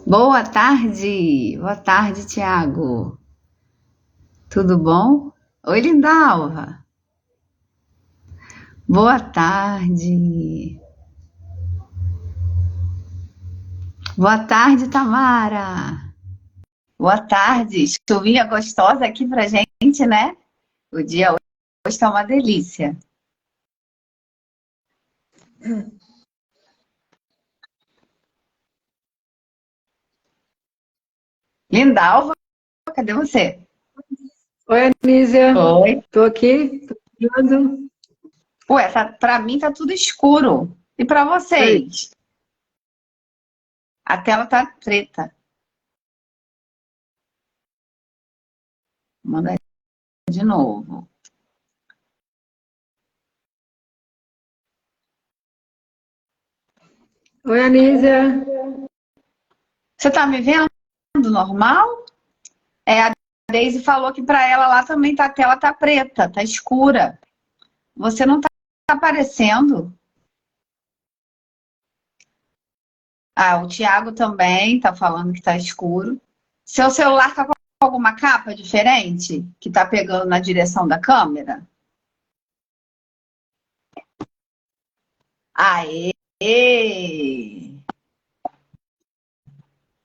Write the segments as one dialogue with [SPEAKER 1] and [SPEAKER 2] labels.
[SPEAKER 1] Boa tarde, Tiago. Tudo bom? Oi, Lindalva. Boa tarde. Boa tarde, Tamara. Boa tarde. Chuvinha gostosa aqui pra gente, né? O dia hoje tá uma delícia. Lindalva, cadê você?
[SPEAKER 2] Oi, Anísia.
[SPEAKER 1] Oi.
[SPEAKER 2] Tô aqui, tô olhando.
[SPEAKER 1] Ué, pra mim tá tudo escuro. E pra
[SPEAKER 2] Aí.
[SPEAKER 1] vocês? A tela tá preta. Manda de novo.
[SPEAKER 2] Oi, Anísia.
[SPEAKER 1] Você tá me vendo normal? A Daisy falou que para ela lá também a tela tá preta, tá escura. Você não tá aparecendo. Ah, o Thiago também tá falando que tá escuro. Seu celular tá com alguma capa diferente que tá pegando na direção da câmera? Aê!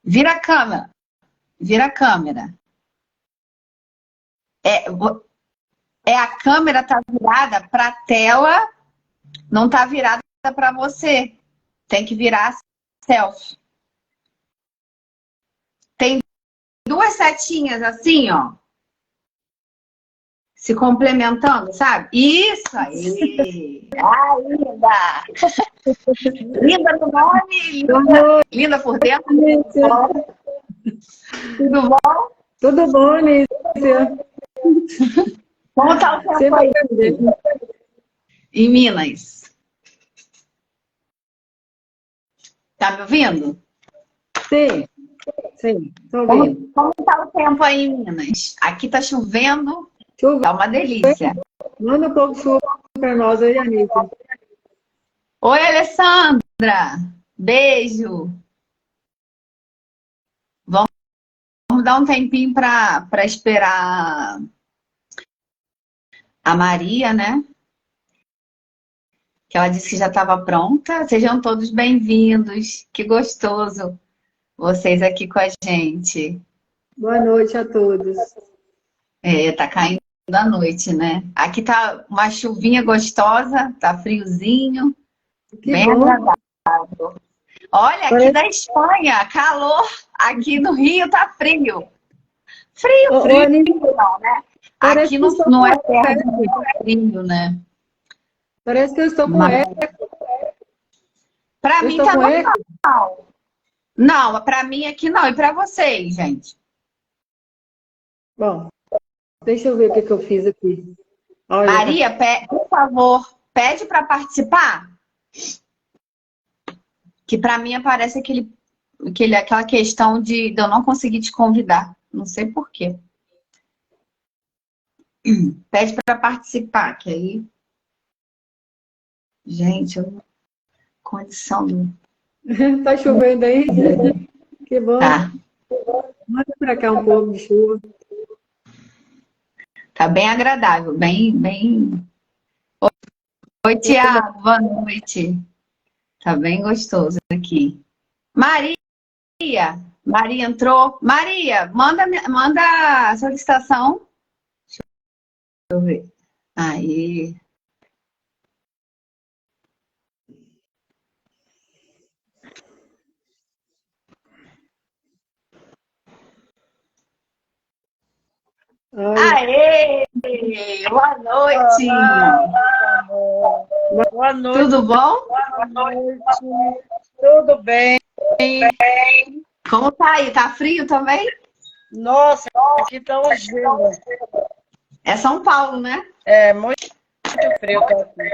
[SPEAKER 1] Vira a câmera. Vira a câmera. É, a câmera tá virada para a tela, não tá virada para você. Tem que virar a selfie. Tem duas setinhas assim, ó, se complementando, sabe? Isso aí! Ah, linda! Linda no nome,
[SPEAKER 2] Boa
[SPEAKER 1] linda, linda por dentro, linda por
[SPEAKER 2] noite.
[SPEAKER 1] fora. Tudo bom?
[SPEAKER 2] Tudo bom, Anísia?
[SPEAKER 1] Como tá o tempo
[SPEAKER 2] Sempre
[SPEAKER 1] aí
[SPEAKER 2] aprendendo.
[SPEAKER 1] em Minas? Tá me ouvindo?
[SPEAKER 2] Sim, sim, tô
[SPEAKER 1] Como,
[SPEAKER 2] ouvindo.
[SPEAKER 1] como tá o tempo aí em Minas? Aqui tá chovendo,
[SPEAKER 2] Chuva,
[SPEAKER 1] tá uma delícia.
[SPEAKER 2] manda um pouco de chuva para nós aí, Anísia.
[SPEAKER 1] Oi, Alessandra! Beijo! Vamos dar um tempinho para esperar a Maria, né? Que ela disse que já estava pronta. Sejam todos bem-vindos. Que gostoso vocês aqui com a gente.
[SPEAKER 2] Boa noite a todos.
[SPEAKER 1] Tá caindo a noite, né? Aqui tá uma chuvinha gostosa, tá friozinho,
[SPEAKER 2] Que
[SPEAKER 1] bem
[SPEAKER 2] bom.
[SPEAKER 1] agradável. Olha, aqui
[SPEAKER 2] Parece...
[SPEAKER 1] da Espanha, calor. Aqui no Rio tá frio. Frio,
[SPEAKER 2] Ô,
[SPEAKER 1] frio
[SPEAKER 2] Anísia,
[SPEAKER 1] não, né?
[SPEAKER 2] parece
[SPEAKER 1] Aqui
[SPEAKER 2] que eu
[SPEAKER 1] não,
[SPEAKER 2] estou
[SPEAKER 1] não
[SPEAKER 2] com
[SPEAKER 1] é terra de
[SPEAKER 2] eco.
[SPEAKER 1] muito frio, né?
[SPEAKER 2] Parece que eu estou com
[SPEAKER 1] Mas
[SPEAKER 2] eco.
[SPEAKER 1] para
[SPEAKER 2] Eu
[SPEAKER 1] mim
[SPEAKER 2] estou
[SPEAKER 1] tá
[SPEAKER 2] com eco?
[SPEAKER 1] normal. Não, para mim aqui não. E para vocês, gente?
[SPEAKER 2] Bom, deixa eu ver o que eu fiz aqui. Olha,
[SPEAKER 1] Maria, por favor, pede para participar, que para mim aparece aquela questão de eu não conseguir te convidar. Não sei por quê. Pede para participar, que aí, gente, condição do.
[SPEAKER 2] tá chovendo aí? Que bom.
[SPEAKER 1] Tá,
[SPEAKER 2] Manda pra cá um pouco de chuva.
[SPEAKER 1] tá bem agradável, bem, bem. Oi, Tiago, boa noite. Tá bem gostoso aqui. Maria, Maria entrou. Maria, manda a solicitação. Deixa eu ver. Aí.
[SPEAKER 2] Olha,
[SPEAKER 1] Aê! Boa noite!
[SPEAKER 3] Boa noite,
[SPEAKER 1] Tudo bom?
[SPEAKER 3] boa noite. Tudo bem?
[SPEAKER 1] Como tá aí? Tá frio também?
[SPEAKER 3] Nossa, aqui tá um gelo.
[SPEAKER 1] É São Paulo, né?
[SPEAKER 3] É muito frio tá aqui.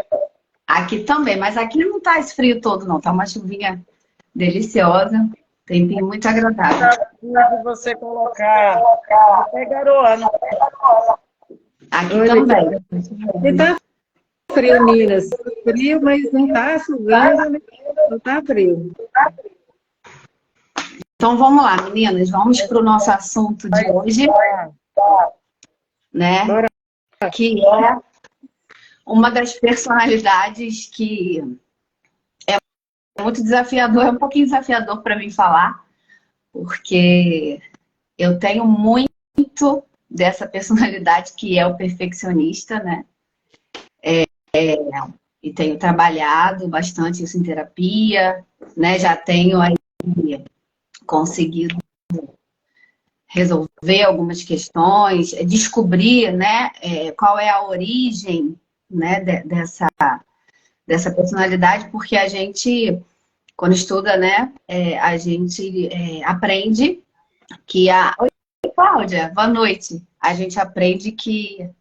[SPEAKER 1] Aqui também, mas aqui não tá esse frio todo, não. Tá uma chuvinha deliciosa, tempinho muito agradável.
[SPEAKER 3] De você colocar até garoando.
[SPEAKER 1] Aqui
[SPEAKER 2] olha
[SPEAKER 1] também.
[SPEAKER 2] que tá frio em Minas. Frio, mas não tá chovendo, né? Não tá frio.
[SPEAKER 1] Então vamos lá, meninas, vamos para o nosso assunto de hoje, né? Que é uma das personalidades que é muito desafiador, é um pouquinho desafiador para mim falar, porque eu tenho muito dessa personalidade que é o perfeccionista, né? E tenho trabalhado bastante isso em terapia, né? Já tenho aí conseguido resolver algumas questões, descobrir, né, qual é a origem, né, dessa personalidade, porque a gente, quando estuda, né, a gente aprende que Oi, Cláudia, boa noite. A gente aprende que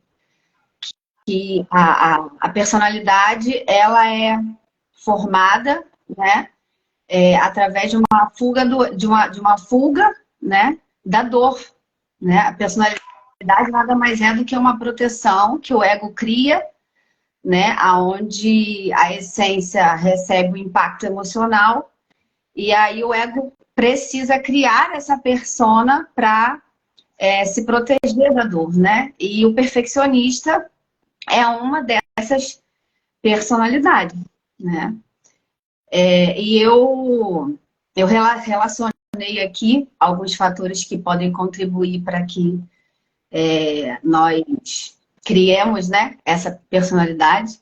[SPEAKER 1] a personalidade, ela é formada, né, através de uma fuga, de uma fuga, né, da dor, né? A personalidade nada mais é do que uma proteção que o ego cria, né, aonde a essência recebe o impacto emocional e aí o ego precisa criar essa persona para se proteger da dor, né? E o perfeccionista é uma dessas personalidades, né? E eu relacionei aqui alguns fatores que podem contribuir para que nós criemos, né, essa personalidade.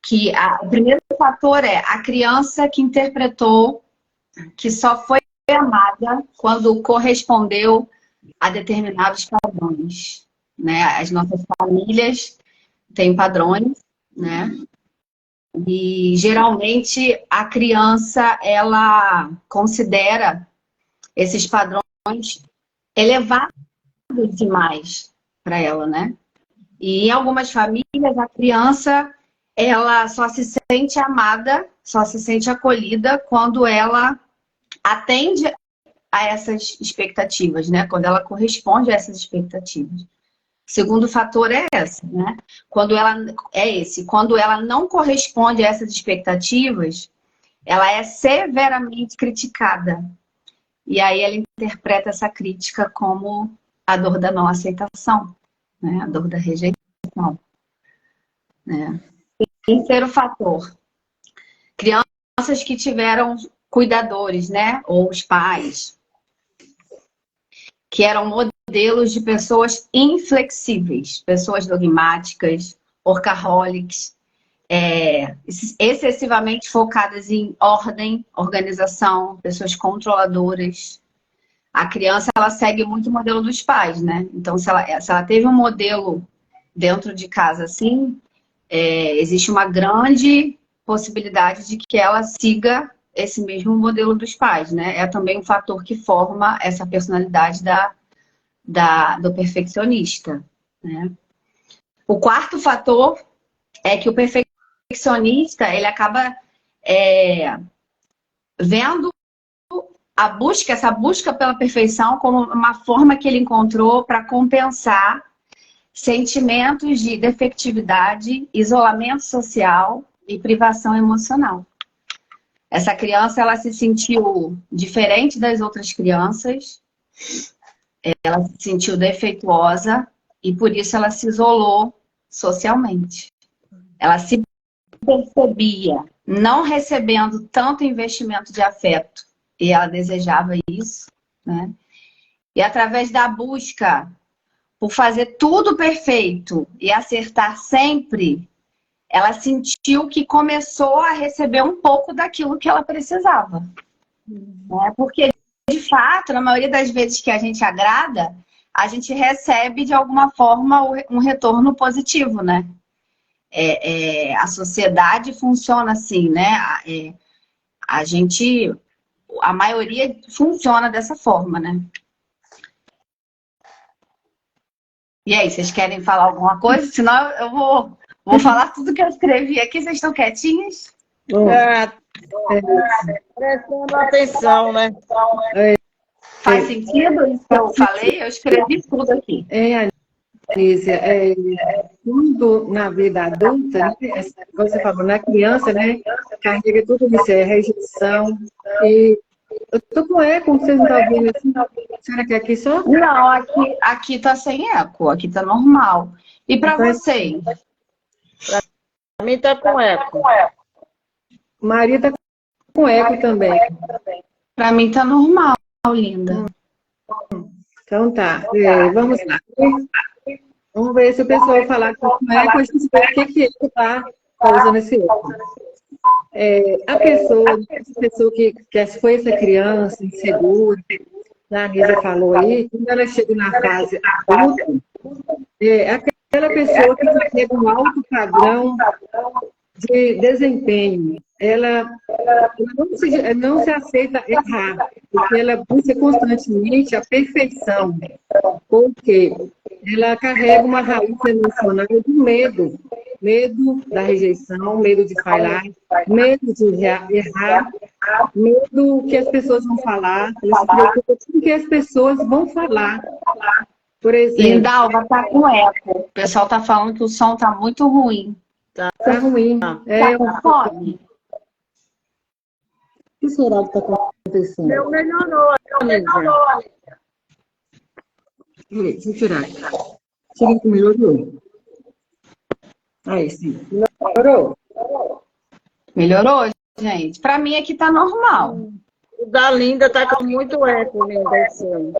[SPEAKER 1] Que o primeiro fator é a criança que interpretou que só foi amada quando correspondeu a determinados padrões, né? As nossas famílias têm padrões, né? E geralmente a criança ela considera esses padrões elevados demais para ela, né? E em algumas famílias a criança ela só se sente amada, só se sente acolhida quando ela atende a essas expectativas, né? Quando ela corresponde a essas expectativas. O segundo fator é esse, né? Quando ela não corresponde a essas expectativas, ela é severamente criticada. E aí ela interpreta essa crítica como a dor da não aceitação, né? A dor da rejeição, né? Terceiro fator, crianças que tiveram cuidadores, né? Ou os pais, que eram modelos de pessoas inflexíveis, pessoas dogmáticas, workaholics, excessivamente focadas em ordem, organização, pessoas controladoras. A criança, ela segue muito o modelo dos pais, né? Então, se ela teve um modelo dentro de casa assim, existe uma grande possibilidade de que ela siga esse mesmo modelo dos pais, né? É também um fator que forma essa personalidade do perfeccionista, né? O quarto fator é que o perfeccionista, ele acaba vendo essa busca pela perfeição como uma forma que ele encontrou para compensar sentimentos de defectividade, isolamento social e privação emocional. Essa criança, ela se sentiu diferente das outras crianças, ela se sentiu defeituosa e por isso ela se isolou socialmente. Ela se percebia não recebendo tanto investimento de afeto e ela desejava isso, né? E através da busca por fazer tudo perfeito e acertar sempre, ela sentiu que começou a receber um pouco daquilo que ela precisava. Né? Porque, de fato, na maioria das vezes que a gente agrada, a gente recebe, de alguma forma, um retorno positivo, né? A sociedade funciona assim, né? A maioria funciona dessa forma, né? E aí, vocês querem falar alguma coisa? Senão eu vou falar tudo que eu escrevi aqui. Vocês estão quietinhas?
[SPEAKER 3] Prestando atenção, né?
[SPEAKER 1] Faz sentido isso que eu falei? Eu escrevi tudo aqui.
[SPEAKER 2] Anísia, tudo na vida adulta, né? Como você falou, na criança, né? Carrega tudo isso, rejeição. E Eu tô com eco, vocês não estão ouvindo assim? Será que é aqui só?
[SPEAKER 1] Não, aqui tá sem eco, aqui tá normal. E para
[SPEAKER 2] Então,
[SPEAKER 1] vocês?
[SPEAKER 3] Pra mim tá com eco.
[SPEAKER 2] Maria tá com eco também.
[SPEAKER 1] Para mim tá normal, linda.
[SPEAKER 2] Então tá, vamos lá. Vamos ver se o pessoal falar que tá com eco, a gente vê o que ele tá usando esse eco. Essa pessoa que foi essa criança insegura, a Anísia falou aí, quando ela chega na fase adulta, aquela pessoa que carrega um alto padrão de desempenho. Ela não se aceita errar, porque ela busca constantemente a perfeição, porque ela carrega uma raiz emocional do medo. Medo da rejeição, medo de falhar, medo de errar, medo que as pessoas vão falar, ela se preocupa com o que as pessoas vão falar. Por exemplo.
[SPEAKER 1] Lindalva tá com eco. O pessoal tá falando que o som tá muito ruim.
[SPEAKER 2] Tá ruim.
[SPEAKER 1] Tá com fome?
[SPEAKER 2] O que será que está acontecendo?
[SPEAKER 3] Melhorou, Anísia.
[SPEAKER 2] Deixa eu tirar. Será que melhorou? Aí, sim. Melhorou?
[SPEAKER 1] Melhorou, gente? Para mim aqui tá normal.
[SPEAKER 3] O da Linda tá com muito eco, Linda. esse ano.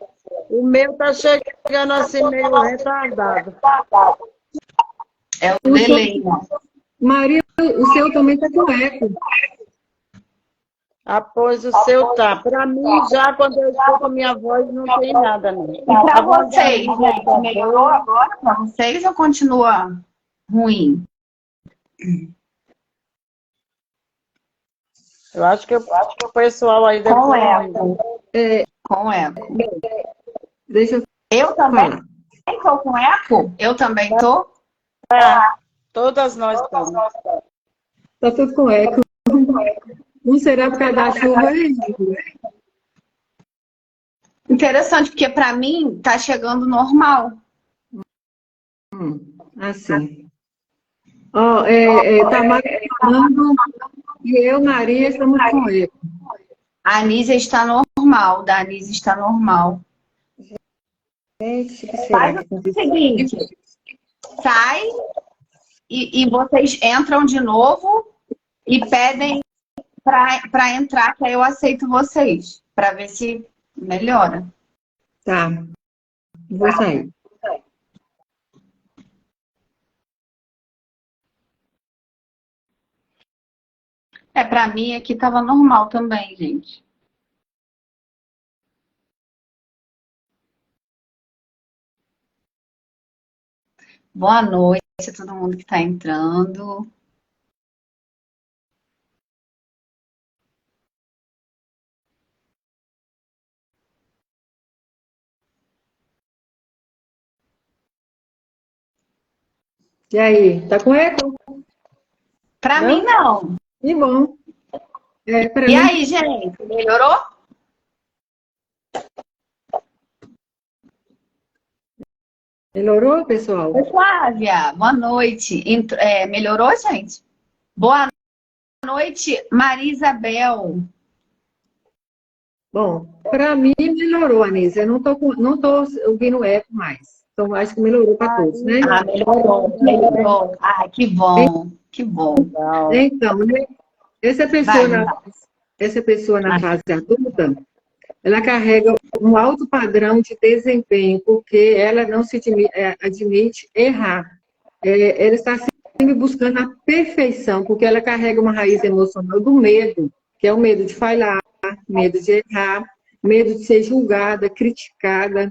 [SPEAKER 3] O meu tá chegando assim meio retardado.
[SPEAKER 1] É o delay.
[SPEAKER 2] Maria, o seu também está com eco.
[SPEAKER 3] Pois o seu tá. Pra mim, já quando eu escuto a minha voz, não tem nada, não.
[SPEAKER 1] E para vocês, gente, melhorou agora para vocês ou continua ruim?
[SPEAKER 3] Eu acho que o pessoal aí deve
[SPEAKER 1] Com
[SPEAKER 3] ter
[SPEAKER 1] eco. Com eco.
[SPEAKER 2] Deixa eu
[SPEAKER 1] Eu também
[SPEAKER 2] falar.
[SPEAKER 1] tô com eco? Eu também tô?
[SPEAKER 3] Todas nós estamos.
[SPEAKER 2] Está tudo com eco. Não será por causa da chuva aí?
[SPEAKER 1] Interessante, porque para mim tá chegando normal.
[SPEAKER 2] Assim. Ó, Tamara falando e eu, Maria, estamos com eco.
[SPEAKER 1] A Anísia está normal, da Anísia está normal.
[SPEAKER 2] Gente, que será
[SPEAKER 1] Faz
[SPEAKER 2] que
[SPEAKER 1] o
[SPEAKER 2] aconteceu?
[SPEAKER 1] seguinte, sai e vocês entram de novo e pedem para entrar, que aí eu aceito vocês, para ver se melhora.
[SPEAKER 2] Tá. Vou sair.
[SPEAKER 1] Para mim aqui tava normal também, gente. Boa noite a todo mundo que está entrando.
[SPEAKER 2] E aí, tá com eco?
[SPEAKER 1] Para
[SPEAKER 2] Não?
[SPEAKER 1] mim, não.
[SPEAKER 2] Que bom. Para
[SPEAKER 1] E
[SPEAKER 2] mim,
[SPEAKER 1] aí, gente, melhorou?
[SPEAKER 2] melhorou, pessoal?
[SPEAKER 1] Oi, Flávia, boa noite. Melhorou, gente? Boa noite, Maria Isabel.
[SPEAKER 2] Bom, para mim melhorou, Anísia. Eu não tô ouvindo eco mais. Então, acho que melhorou para todos, né?
[SPEAKER 1] Ah, melhorou. Ah, que bom, que bom.
[SPEAKER 2] Então, né? Essa pessoa na fase adulta, ela carrega um alto padrão de desempenho, porque ela não se admite errar. Ela está sempre buscando a perfeição, porque ela carrega uma raiz emocional do medo, que é o medo de falhar, medo de errar, medo de ser julgada, criticada.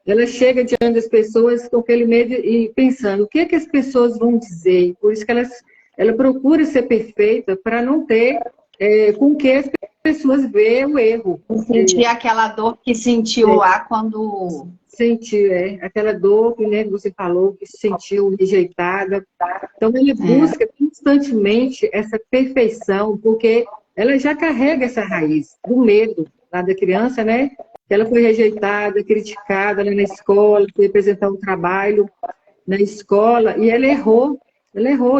[SPEAKER 2] Ela chega diante das pessoas com aquele medo e pensando, o que é que as pessoas vão dizer? Por isso que ela procura ser perfeita para não ter com que as pessoas vejam o erro.
[SPEAKER 1] Sentir aquela dor que sentiu lá quando...
[SPEAKER 2] Sentir, aquela dor que, né, você falou, que se sentiu rejeitada. Então, ela busca constantemente essa perfeição, porque ela já carrega essa raiz do medo lá da criança, né? Ela foi rejeitada, criticada lá na escola, foi apresentar um trabalho na escola, e ela errou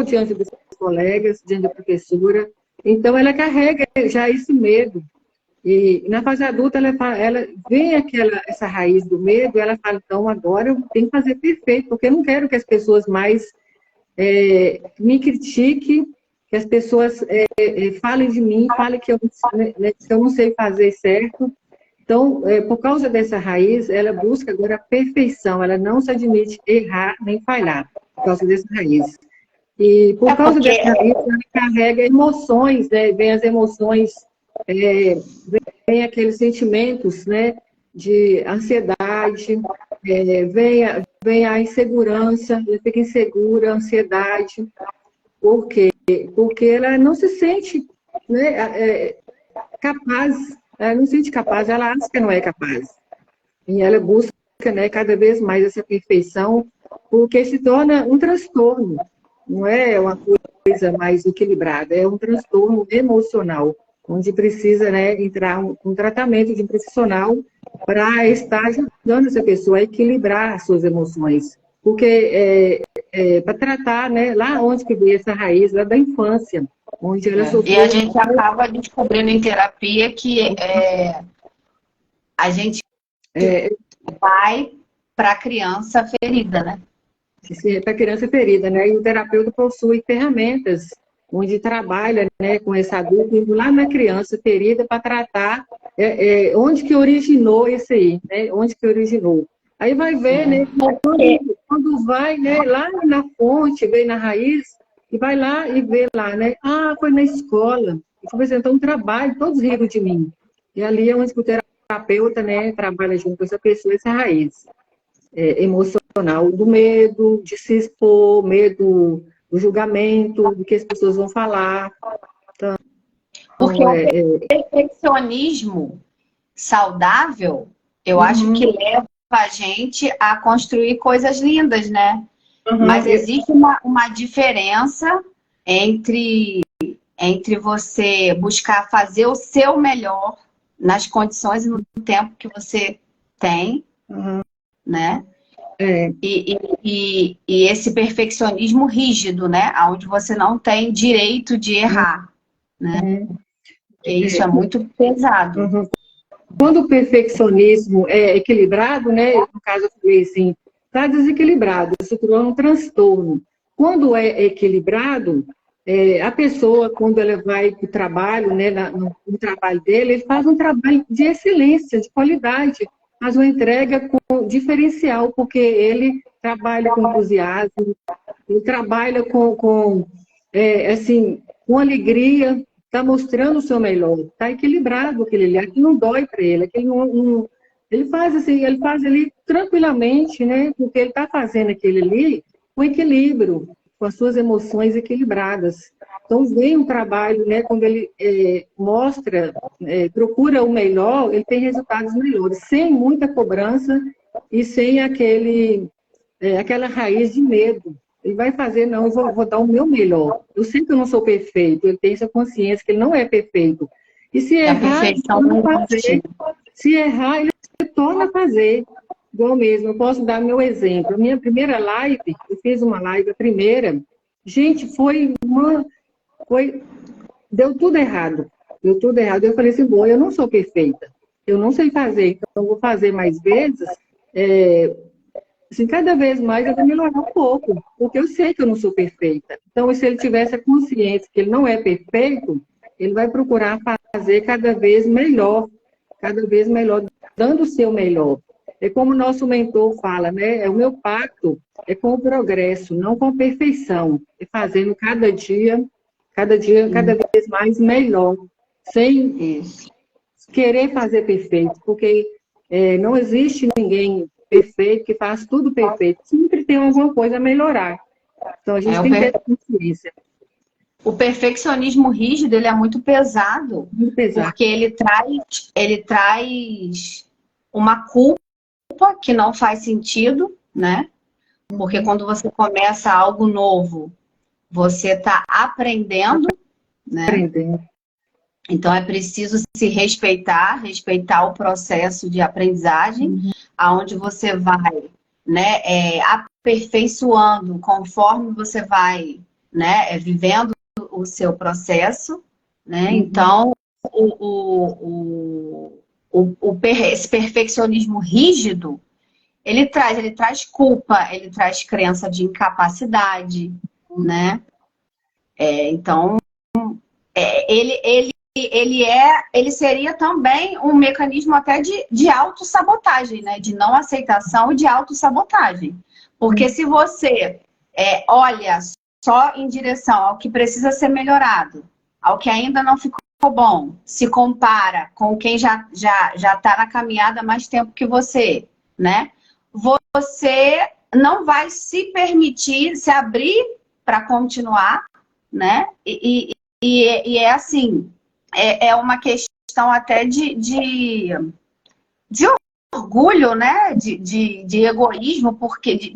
[SPEAKER 2] diante dos colegas, diante da professora. Então, ela carrega já esse medo. E na fase adulta, ela vê essa raiz do medo, ela fala, então agora eu tenho que fazer perfeito, porque eu não quero que as pessoas mais me critiquem, que as pessoas falem de mim, falem que que eu não sei fazer certo. Então, por causa dessa raiz, ela busca agora a perfeição, ela não se admite errar nem falhar, por causa dessa raiz. E por causa
[SPEAKER 1] porque
[SPEAKER 2] dessa raiz, ela carrega emoções, né? Vem as emoções, vem aqueles sentimentos, né? De ansiedade, vem a insegurança, ela fica insegura, ansiedade. Por quê? Porque ela não se sente, né, capaz, ela não se sente capaz, ela acha que não é capaz. E ela busca, né, cada vez mais essa perfeição, porque se torna um transtorno, não é uma coisa mais equilibrada, é um transtorno emocional, onde precisa, né, entrar um tratamento de um profissional para estar ajudando essa pessoa a equilibrar as suas emoções. Porque para tratar, né, lá onde que veio essa raiz, lá da infância, onde ela
[SPEAKER 1] E a
[SPEAKER 2] sofreu.
[SPEAKER 1] gente acaba descobrindo em terapia que a gente vai para a criança ferida, né?
[SPEAKER 2] Para a criança ferida, né? E o terapeuta possui ferramentas onde trabalha, né, com esse adulto, indo lá na criança ferida para tratar onde que originou isso aí, né? Onde que originou. Aí vai ver, né? Quando vai, né, lá na fonte, vem na raiz, e vai lá e vê lá, né? Ah, foi na escola. E foi apresentar um trabalho, todos riram de mim. E ali é onde o terapeuta, né, trabalha junto com essa pessoa, essa raiz emocional do medo de se expor, medo do julgamento, do que as pessoas vão falar. Então,
[SPEAKER 1] porque o perfeccionismo saudável, eu acho que leva a gente a construir coisas lindas, né? Mas existe uma diferença entre você buscar fazer o seu melhor nas condições e no tempo que você tem, né? E esse perfeccionismo rígido, né? Onde você não tem direito de errar, né? Porque isso é muito pesado.
[SPEAKER 2] Quando o perfeccionismo é equilibrado, né? No caso, eu falei assim, está desequilibrado, se torna um transtorno. Quando é equilibrado, a pessoa, quando ela vai para o trabalho, né, no trabalho dele, ele faz um trabalho de excelência, de qualidade, faz uma entrega com diferencial, porque ele trabalha com entusiasmo, ele trabalha assim, com alegria, está mostrando o seu melhor, está equilibrado aquele ali, não dói para ele, ele faz assim, ele faz ali tranquilamente, né? Porque ele está fazendo aquele ali com equilíbrio, com as suas emoções equilibradas. Então vem um trabalho, né? Quando ele mostra, procura o melhor, ele tem resultados melhores, sem muita cobrança e sem aquela raiz de medo. Ele vai fazer, não, eu vou dar o meu melhor. Eu sei que eu não sou perfeito, ele tem essa consciência que ele não é perfeito. E se errar, ele torna a fazer. Se errar, ele torna a fazer. Igual mesmo, eu posso dar meu exemplo. A minha primeira live, eu fiz uma live, a primeira, gente, deu tudo errado. Deu tudo errado. Eu falei assim, bom, eu não sou perfeita. Eu não sei fazer, então eu vou fazer mais vezes. Assim, cada vez mais eu vou melhorar um pouco, porque eu sei que eu não sou perfeita. Então, se ele tivesse a consciência que ele não é perfeito, ele vai procurar fazer cada vez melhor, dando o seu melhor. É como o nosso mentor fala, né? O meu pacto é com o progresso, não com a perfeição. É fazendo cada dia, cada vez mais melhor, sem querer fazer perfeito, porque não existe ninguém perfeito, que faz tudo perfeito. Sempre tem alguma coisa a melhorar. Então, a gente tem que ter consciência.
[SPEAKER 1] O perfeccionismo rígido, ele é muito pesado, porque ele traz uma culpa que não faz sentido, né? Porque quando você começa algo novo, você está aprendendo, né? Então, é preciso se respeitar o processo de aprendizagem, aonde você vai, né, aperfeiçoando conforme você vai, né, vivendo o seu processo, né? Então, esse perfeccionismo rígido, ele traz culpa, ele traz crença de incapacidade, né? Então, ele seria também um mecanismo até de autossabotagem, né? De não aceitação e de autossabotagem. Porque se você olha só em direção ao que precisa ser melhorado, ao que ainda não ficou bom, se compara com quem já está na caminhada há mais tempo que você, né? Você não vai se permitir se abrir para continuar, né? E é assim, é uma questão até de orgulho, né? De egoísmo, porque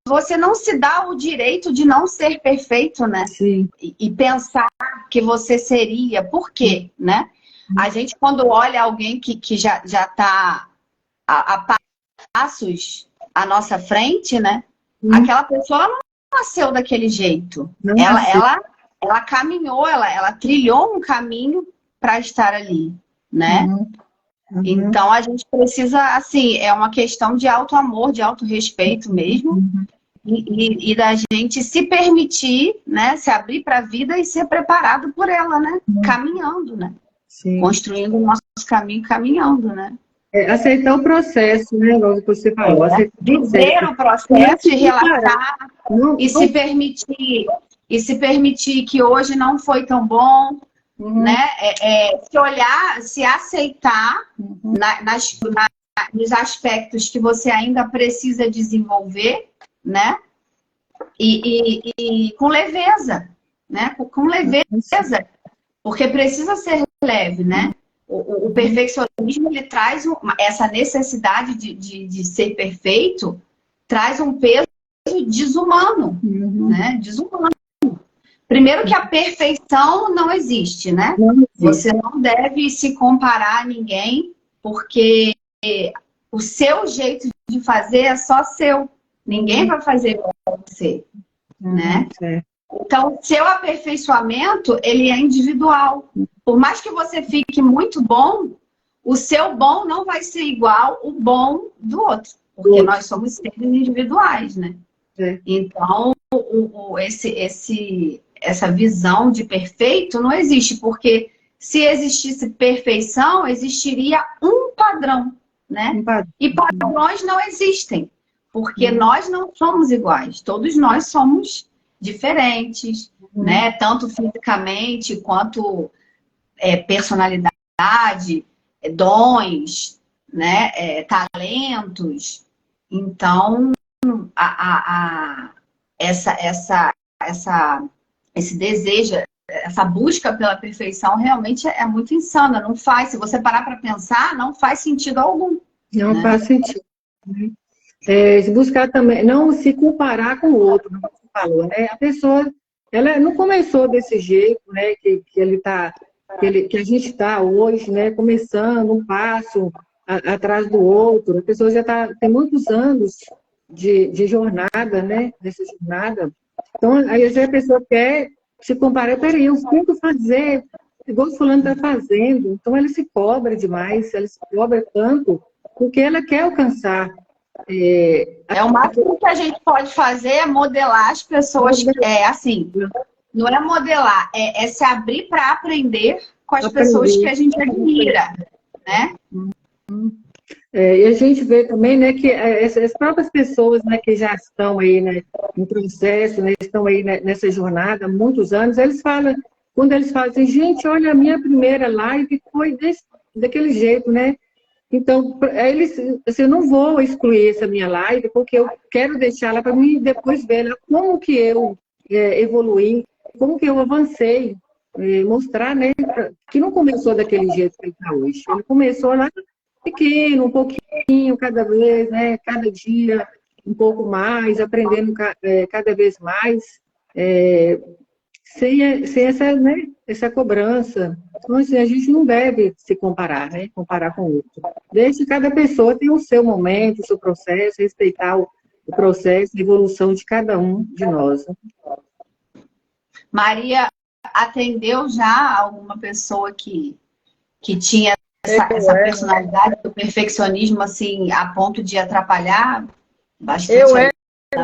[SPEAKER 1] você não se dá o direito de não ser perfeito, né?
[SPEAKER 2] Sim.
[SPEAKER 1] E pensar que você seria. Por quê, né? A gente, quando olha alguém que já está a passos à nossa frente, né? Aquela pessoa não nasceu daquele jeito. Ela caminhou, ela trilhou um caminho para estar ali, né? Então, a gente precisa, assim, é uma questão de auto-amor, de auto-respeito mesmo, e da gente se permitir, né, se abrir para a vida e ser preparado por ela, né? Caminhando, né?
[SPEAKER 2] Sim.
[SPEAKER 1] Construindo o nosso caminho, caminhando, né?
[SPEAKER 2] Aceitar o processo, né? Igual você falou.
[SPEAKER 1] Viver o processo e relaxar e se permitir que hoje não foi tão bom, né? Se olhar, se aceitar nos aspectos que você ainda precisa desenvolver, né? E com leveza, né? Com leveza, porque precisa ser leve, né? O perfeccionismo, ele traz essa necessidade de ser perfeito, traz um peso desumano, né? Desumano. Primeiro que a perfeição não existe, né? Você não deve se comparar a ninguém, porque o seu jeito de fazer é só seu. Ninguém vai fazer igual a você, né? Então, o seu aperfeiçoamento, ele é individual. Por mais que você fique muito bom, o seu bom não vai ser igual o bom do outro. Porque nós somos seres individuais, né? Então, essa visão de perfeito não existe. Porque se existisse perfeição, existiria um padrão, né? E padrões não existem. Porque nós não somos iguais. Todos nós somos diferentes, né? Tanto fisicamente quanto personalidade, dons, né? Talentos. Então, esse desejo, essa busca pela perfeição realmente é muito insana. Não faz, se você parar para pensar, não faz sentido algum.
[SPEAKER 2] Não
[SPEAKER 1] né?
[SPEAKER 2] faz sentido. Buscar também, não se comparar com o outro, como você falou, né? A pessoa, ela não começou desse jeito, né? Que a gente está hoje, né? Começando um passo atrás do outro. A pessoa já tem muitos anos de jornada, né? Dessa jornada. Então, aí a pessoa quer se comparar, peraí, eu tento fazer, igual o fulano está fazendo. Então, ela se cobra demais, ela se cobra tanto, porque ela quer alcançar.
[SPEAKER 1] O máximo que a gente pode fazer é modelar as pessoas. Assim, não é modelar, é se abrir para aprender com as pessoas que a gente admira, né?
[SPEAKER 2] E a gente vê também, né, que essas próprias pessoas, né, que já estão aí, né, em processo, né, estão aí nessa jornada há muitos anos, quando eles falam assim, gente, olha, a minha primeira live foi daquele jeito, né? Então, assim, eu não vou excluir essa minha live, porque eu quero deixá-la para mim depois ver como que eu evoluí, como que eu avancei, mostrar, né, que não começou daquele jeito que ele está hoje. Ele começou lá pequeno, um pouquinho, cada vez, né, cada dia, um pouco mais, aprendendo cada vez mais, sem essa, né, essa cobrança. Então, assim, a gente não deve se comparar, né? Comparar com o outro. Deixe cada pessoa ter o seu momento, o seu processo, respeitar o processo de evolução de cada um de nós.
[SPEAKER 1] Maria, atendeu já alguma pessoa que tinha essa personalidade do perfeccionismo, assim, a ponto de atrapalhar bastante?
[SPEAKER 3] Eu era,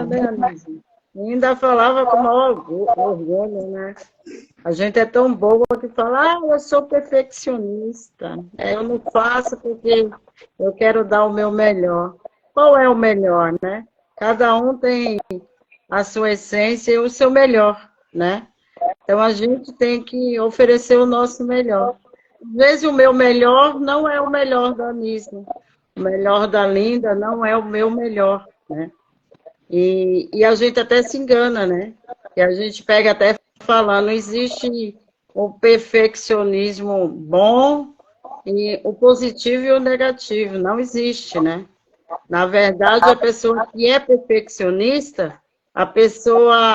[SPEAKER 3] né, Anísia? Ainda falava com o maior orgulho, né? A gente é tão boa que fala, eu sou perfeccionista. Eu não faço porque eu quero dar o meu melhor. Qual é o melhor, né? Cada um tem a sua essência e o seu melhor, né? Então, a gente tem que oferecer o nosso melhor. Às vezes, o meu melhor não é o melhor da Anísia. O melhor da Linda não é o meu melhor, né? E a gente até se engana, né? E a gente pega até falando, existe o perfeccionismo bom e o positivo e o negativo. Não existe, né? Na verdade, a pessoa que é perfeccionista, a pessoa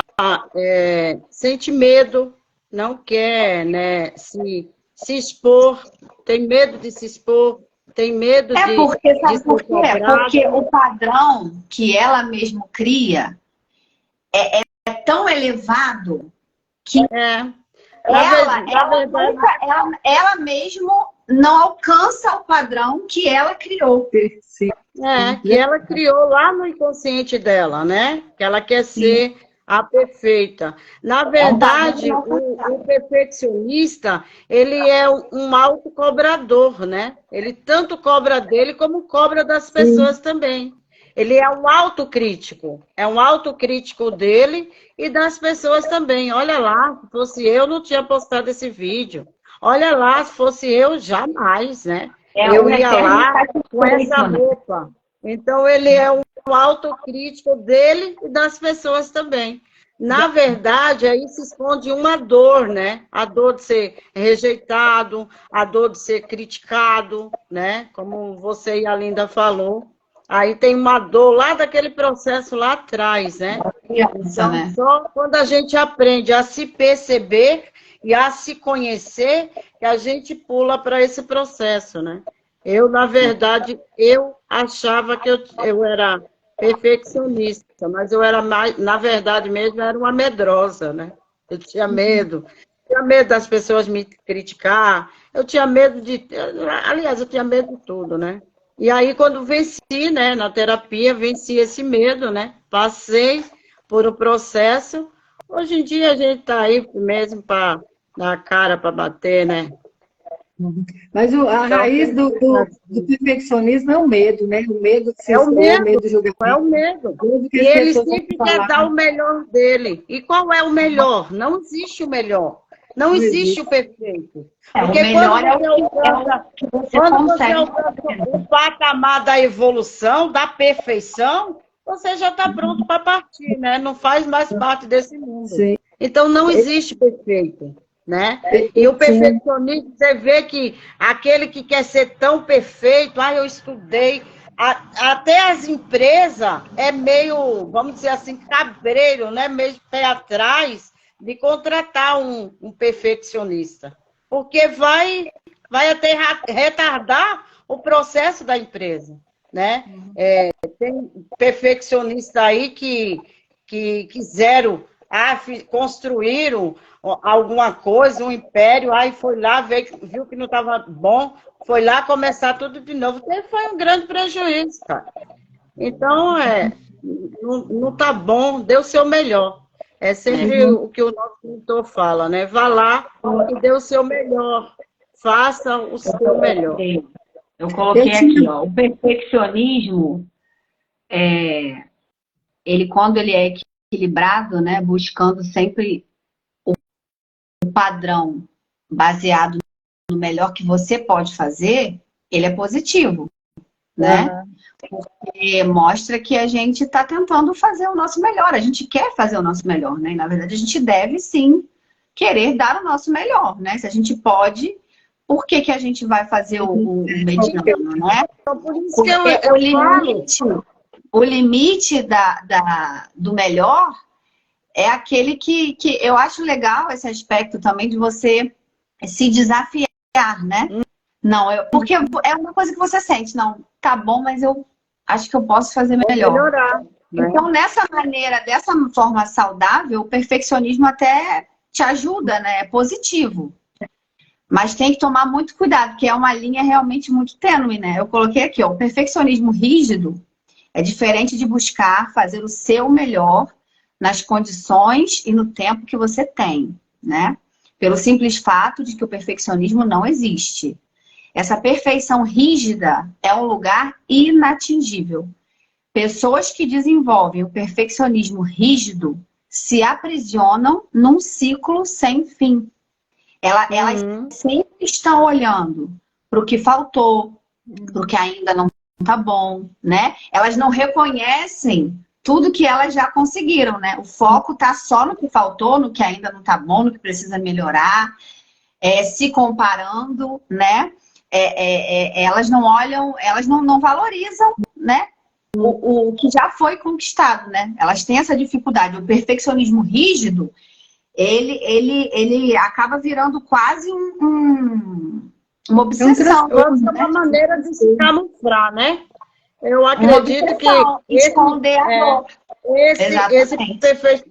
[SPEAKER 3] sente medo, não quer, né, se expor, tem medo de se expor, tem medo de
[SPEAKER 1] porque, sabe
[SPEAKER 3] ser
[SPEAKER 1] por quê?
[SPEAKER 3] cobrada.
[SPEAKER 1] Porque o padrão que ela mesmo cria é tão elevado que ela mesmo não alcança o padrão que ela criou.
[SPEAKER 2] Sim.
[SPEAKER 3] Que ela criou lá no inconsciente dela, né? Que ela quer ser a perfeita. Na verdade, o perfeccionista, ele é um autocobrador, né? Ele tanto cobra dele como cobra das pessoas também. Ele é um autocrítico dele e das pessoas também. Olha lá, se fosse eu, não tinha postado esse vídeo. Olha lá, se fosse eu, jamais, né? Eu ia lá com essa roupa. Então, ele é um autocrítico dele e das pessoas também. Na verdade, aí se esconde uma dor, né? A dor de ser rejeitado, a dor de ser criticado, né? Como você e a Linda falou. Aí tem uma dor lá daquele processo lá atrás, né? Então, só quando a gente aprende a se perceber e a se conhecer, que a gente pula para esse processo, né? Eu, na verdade, eu achava que eu era perfeccionista, mas eu era mais, na verdade mesmo, era uma medrosa, né? Eu tinha medo das pessoas me criticar, eu tinha medo aliás, eu tinha medo de tudo, né? E aí, quando venci, né, na terapia, venci esse medo, né? Passei por um processo. Hoje em dia, a gente está aí mesmo para dar a cara para bater, né?
[SPEAKER 2] Mas a raiz do perfeccionismo é o medo, né? O medo de se expor, o medo de julgamento.
[SPEAKER 3] É o medo. E ele sempre quer dar o melhor dele. E qual é o melhor? Não existe o melhor. Não existe o perfeito. Porque
[SPEAKER 1] o melhor é o que você consegue.
[SPEAKER 3] O patamar da evolução, da perfeição, você já está pronto para partir, né? Não faz mais parte desse mundo.
[SPEAKER 2] Sim.
[SPEAKER 3] Então, não existe perfeito, né? E o perfeccionismo, você vê que aquele que quer ser tão perfeito, eu estudei, até as empresas é meio, vamos dizer assim, cabreiro, né? Meio pé atrás de contratar um perfeccionista, porque vai até retardar o processo da empresa, né? Tem perfeccionistas aí que quiseram, construíram alguma coisa, um império, aí foi lá, viu que não estava bom, foi lá começar tudo de novo. Foi um grande prejuízo, cara. Então, não está bom, dê o seu melhor. É sempre o que o nosso mentor fala, né? Vá lá e dê o seu melhor. Faça o seu melhor.
[SPEAKER 1] Eu coloquei aqui, ó, o perfeccionismo, ele quando ele é equilibrado, né, buscando sempre o padrão baseado no melhor que você pode fazer, ele é positivo, né? Porque mostra que a gente está tentando fazer o nosso melhor, a gente quer fazer o nosso melhor, né? E, na verdade, a gente deve, sim, querer dar o nosso melhor, né? Se a gente pode, por que a gente vai fazer o mediano, né?
[SPEAKER 3] Por isso que eu
[SPEAKER 1] o limite do melhor é aquele que eu acho legal esse aspecto também de você se desafiar, né? Não, porque é uma coisa que você sente, não, tá bom, mas eu acho que eu posso fazer melhor.
[SPEAKER 3] Melhorar, né?
[SPEAKER 1] Então, dessa forma saudável, o perfeccionismo até te ajuda, né? É positivo. Mas tem que tomar muito cuidado, porque é uma linha realmente muito tênue, né? Eu coloquei aqui, ó, o perfeccionismo rígido é diferente de buscar fazer o seu melhor nas condições e no tempo que você tem, né? Pelo simples fato de que o perfeccionismo não existe. Essa perfeição rígida é um lugar inatingível. Pessoas que desenvolvem o perfeccionismo rígido se aprisionam num ciclo sem fim. Elas sempre estão olhando para o que faltou, para o que ainda não está bom, né? Elas não reconhecem tudo que elas já conseguiram, né? O foco está só no que faltou, no que ainda não está bom, no que precisa melhorar, se comparando, né? Elas não olham, elas não valorizam, né? O que já foi conquistado, né? Elas têm essa dificuldade. O perfeccionismo rígido, ele acaba virando quase uma obsessão.
[SPEAKER 3] É uma maneira de se camuflar, né? Eu acredito que
[SPEAKER 1] esconder a dor.
[SPEAKER 3] Esse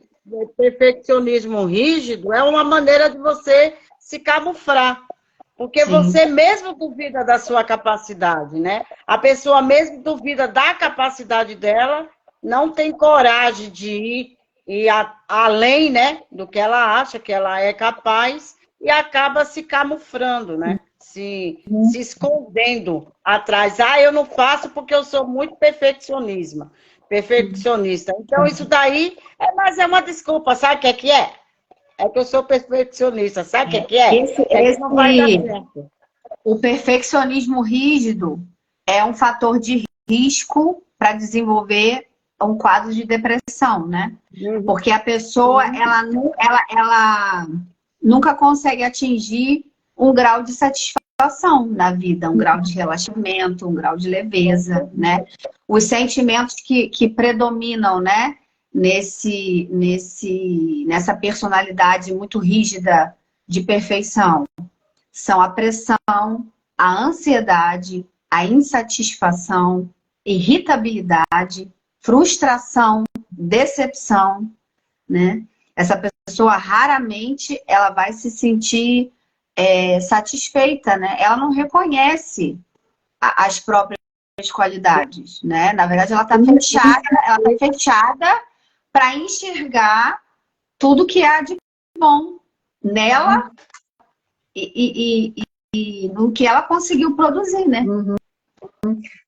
[SPEAKER 3] perfeccionismo rígido é uma maneira de você se camuflar. Porque você mesmo duvida da sua capacidade, né? A pessoa mesmo duvida da capacidade dela, não tem coragem de ir além, né, do que ela acha que ela é capaz e acaba se camuflando, né? Se escondendo atrás. Eu não faço porque eu sou muito perfeccionista. Então, isso daí mas é uma desculpa. Sabe o que é que é? É que eu sou perfeccionista. Sabe o que é que é? Que não vai dar certo.
[SPEAKER 1] O perfeccionismo rígido é um fator de risco para desenvolver um quadro de depressão, né? Porque a pessoa, ela nunca consegue atingir um grau de satisfação na vida, um grau de relaxamento, um grau de leveza, né? Os sentimentos que predominam, né? Nessa personalidade muito rígida de perfeição são a pressão, a ansiedade, a insatisfação, irritabilidade, frustração, decepção, né? Essa pessoa raramente ela vai se sentir satisfeita, né? Ela não reconhece as próprias qualidades, né? Na verdade, ela está fechada para enxergar tudo que há de bom nela e no que ela conseguiu produzir, né?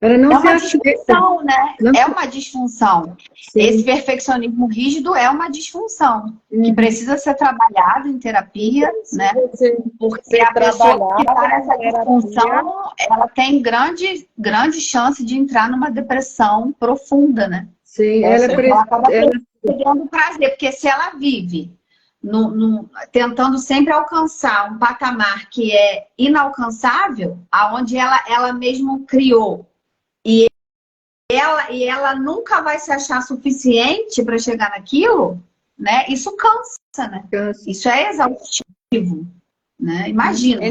[SPEAKER 2] Ela não
[SPEAKER 1] é uma disfunção, né? É uma disfunção. Sim. Esse perfeccionismo rígido é uma disfunção que precisa ser trabalhado em terapia, né? Porque a pessoa que está nessa disfunção, ela tem grande chance de entrar numa depressão profunda, né?
[SPEAKER 2] Sim,
[SPEAKER 1] ela acaba perdendo prazer, porque se ela vive tentando sempre alcançar um patamar que é inalcançável, aonde ela mesmo criou, e ela nunca vai se achar suficiente para chegar naquilo, né? Isso cansa, né? Isso é exaustivo, né? Imagina.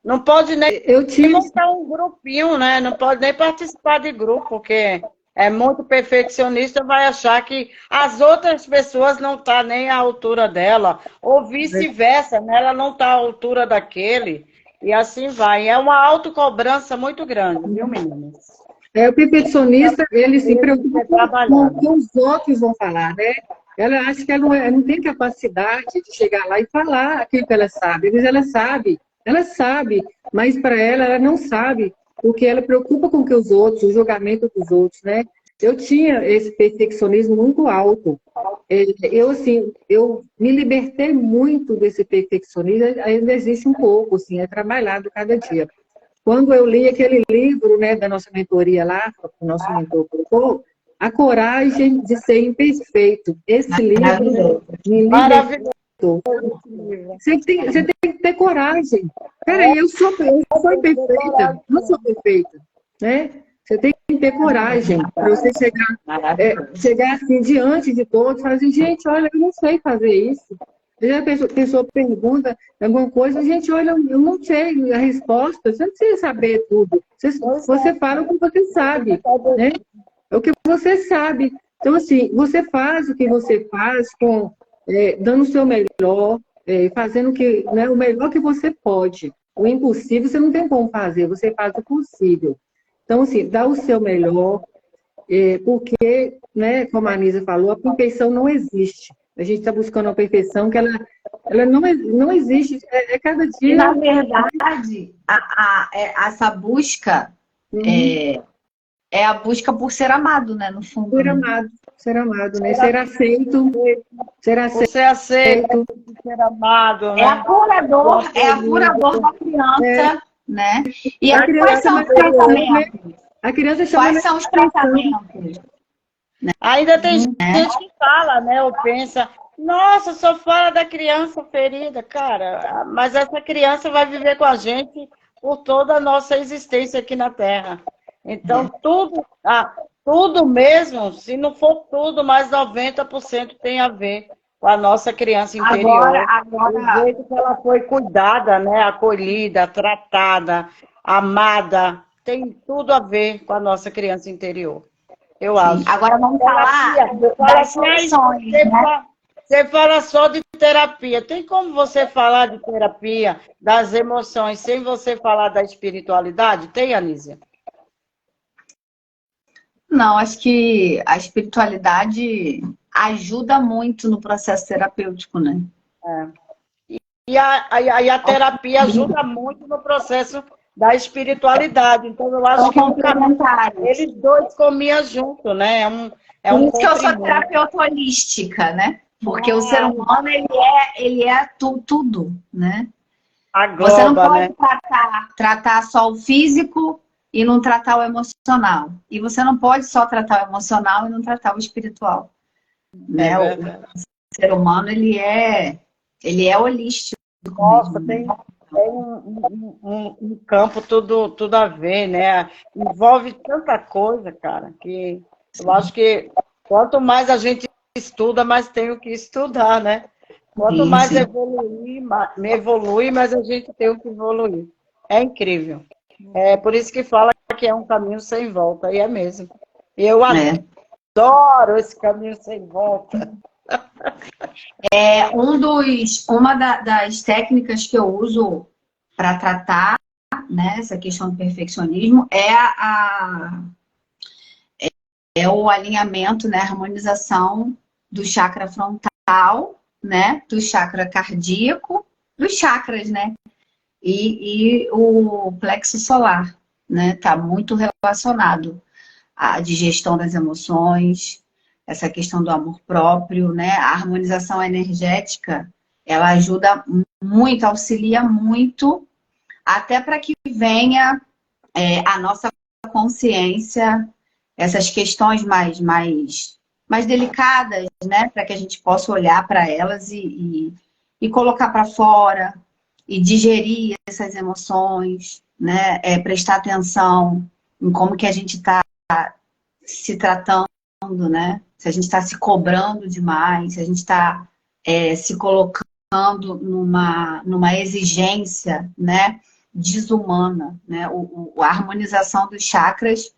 [SPEAKER 3] Não pode nem montar um grupinho, né? Não pode nem participar de grupo, porque é muito perfeccionista, vai achar que as outras pessoas não estão nem à altura dela, ou vice-versa, né? Ela não está à altura daquele, e assim vai. É uma autocobrança muito grande, viu, meninas?
[SPEAKER 2] O perfeccionista, ele se preocupa com o que os outros vão falar, né? Ela acha que ela não tem capacidade de chegar lá e falar aquilo que ela sabe. Às vezes ela sabe, mas para ela não sabe, porque ela preocupa com que os outros, o julgamento dos outros, né? Eu tinha esse perfeccionismo muito alto. Eu me libertei muito desse perfeccionismo, ainda existe um pouco, assim, é trabalhado cada dia. Quando eu li aquele livro, né, da nossa mentoria lá, o nosso mentor colocou, A Coragem de Ser Imperfeito. Esse livro me libertou. Você tem que ter coragem. Peraí, eu sou imperfeita, não sou perfeita, né? Você tem que ter coragem para você chegar assim diante de todos e falar assim, gente, olha, eu não sei fazer isso. A pessoa pergunta alguma coisa, gente, olha, eu não sei a resposta, você não precisa saber tudo. Você fala o que você sabe, né? É o que você sabe. Então, assim, você faz o que você faz com dando o seu melhor, fazendo né, o melhor que você pode. O impossível você não tem como fazer, você faz o possível. Então, assim, dá o seu melhor, porque, né, como a Anísia falou, a perfeição não existe. A gente está buscando a perfeição que ela não existe. Cada
[SPEAKER 1] E,
[SPEAKER 2] dia...
[SPEAKER 1] na verdade, essa busca é a busca por ser amado, né, no fundo.
[SPEAKER 2] Ser amado, né? Ser aceito.
[SPEAKER 3] Por ser aceito, ser amado, né?
[SPEAKER 1] É a pura dor da criança, né? E quais são os tratamentos?
[SPEAKER 2] A criança
[SPEAKER 1] Quais são os tratamentos?
[SPEAKER 3] Ainda tem gente que fala, né? Ou pensa, nossa, só fala da criança ferida, cara. Mas essa criança vai viver com a gente por toda a nossa existência aqui na Terra. Então, tudo mesmo, se não for tudo, mais 90% tem a ver com a nossa criança interior.
[SPEAKER 1] Agora...
[SPEAKER 3] O jeito que ela foi cuidada, né? Acolhida, tratada, amada, tem tudo a ver com a nossa criança interior. Eu acho.
[SPEAKER 1] Agora vamos falar das soluções, né?
[SPEAKER 3] Você fala só de terapia. Tem como você falar de terapia, das emoções, sem você falar da espiritualidade? Tem, Anísia?
[SPEAKER 1] Não, acho que a espiritualidade ajuda muito no processo terapêutico, né?
[SPEAKER 3] E a terapia ajuda muito no processo da espiritualidade. Então, eu acho que eles dois comiam junto, né?
[SPEAKER 1] Por isso que eu sou terapeuta holística, né? Porque o ser humano, ele é tudo, né? Você não pode tratar só o físico e não tratar o emocional. E você não pode só tratar o emocional e não tratar o espiritual. Né? O ser humano, ele é holístico.
[SPEAKER 3] Nossa,
[SPEAKER 1] mesmo,
[SPEAKER 3] tem um campo tudo a ver, né? Envolve tanta coisa, cara, que eu acho que quanto mais a gente estuda, mais tem o que estudar, né? Quanto mais evolui, mais a gente tem o que evoluir. É incrível. É por isso que fala que é um caminho sem volta, e é mesmo. Eu adoro esse caminho sem volta.
[SPEAKER 1] Uma das técnicas que eu uso para tratar, né, essa questão do perfeccionismo é o alinhamento, né, a harmonização do chakra frontal, né, do chakra cardíaco, dos chakras, né, e o plexo solar, né, tá muito relacionado à digestão das emoções, essa questão do amor próprio, né, a harmonização energética, ela ajuda muito, auxilia muito, até para que venha a nossa consciência, essas questões mais delicadas, né? Para que a gente possa olhar para elas e colocar para fora, e digerir essas emoções, né? Prestar atenção em como que a gente está se tratando, né? Se a gente está se cobrando demais, se a gente está se colocando numa exigência, né? Desumana, né? A harmonização dos chakras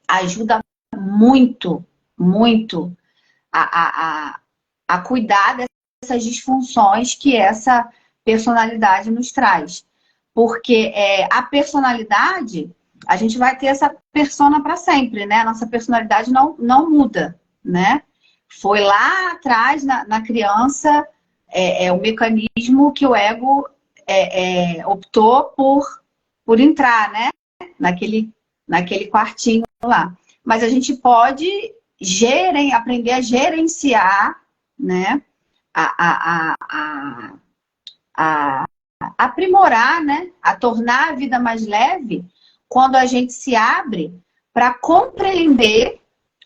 [SPEAKER 1] ajuda muito, muito a cuidar dessas disfunções que essa personalidade nos traz. Porque a personalidade, a gente vai ter essa persona para sempre, né? A nossa personalidade não muda, né? Foi lá atrás, na criança, o mecanismo que o ego optou por entrar, né? Naquele quartinho lá. Mas a gente pode aprender a gerenciar, né? A aprimorar, né? A tornar a vida mais leve quando a gente se abre para compreender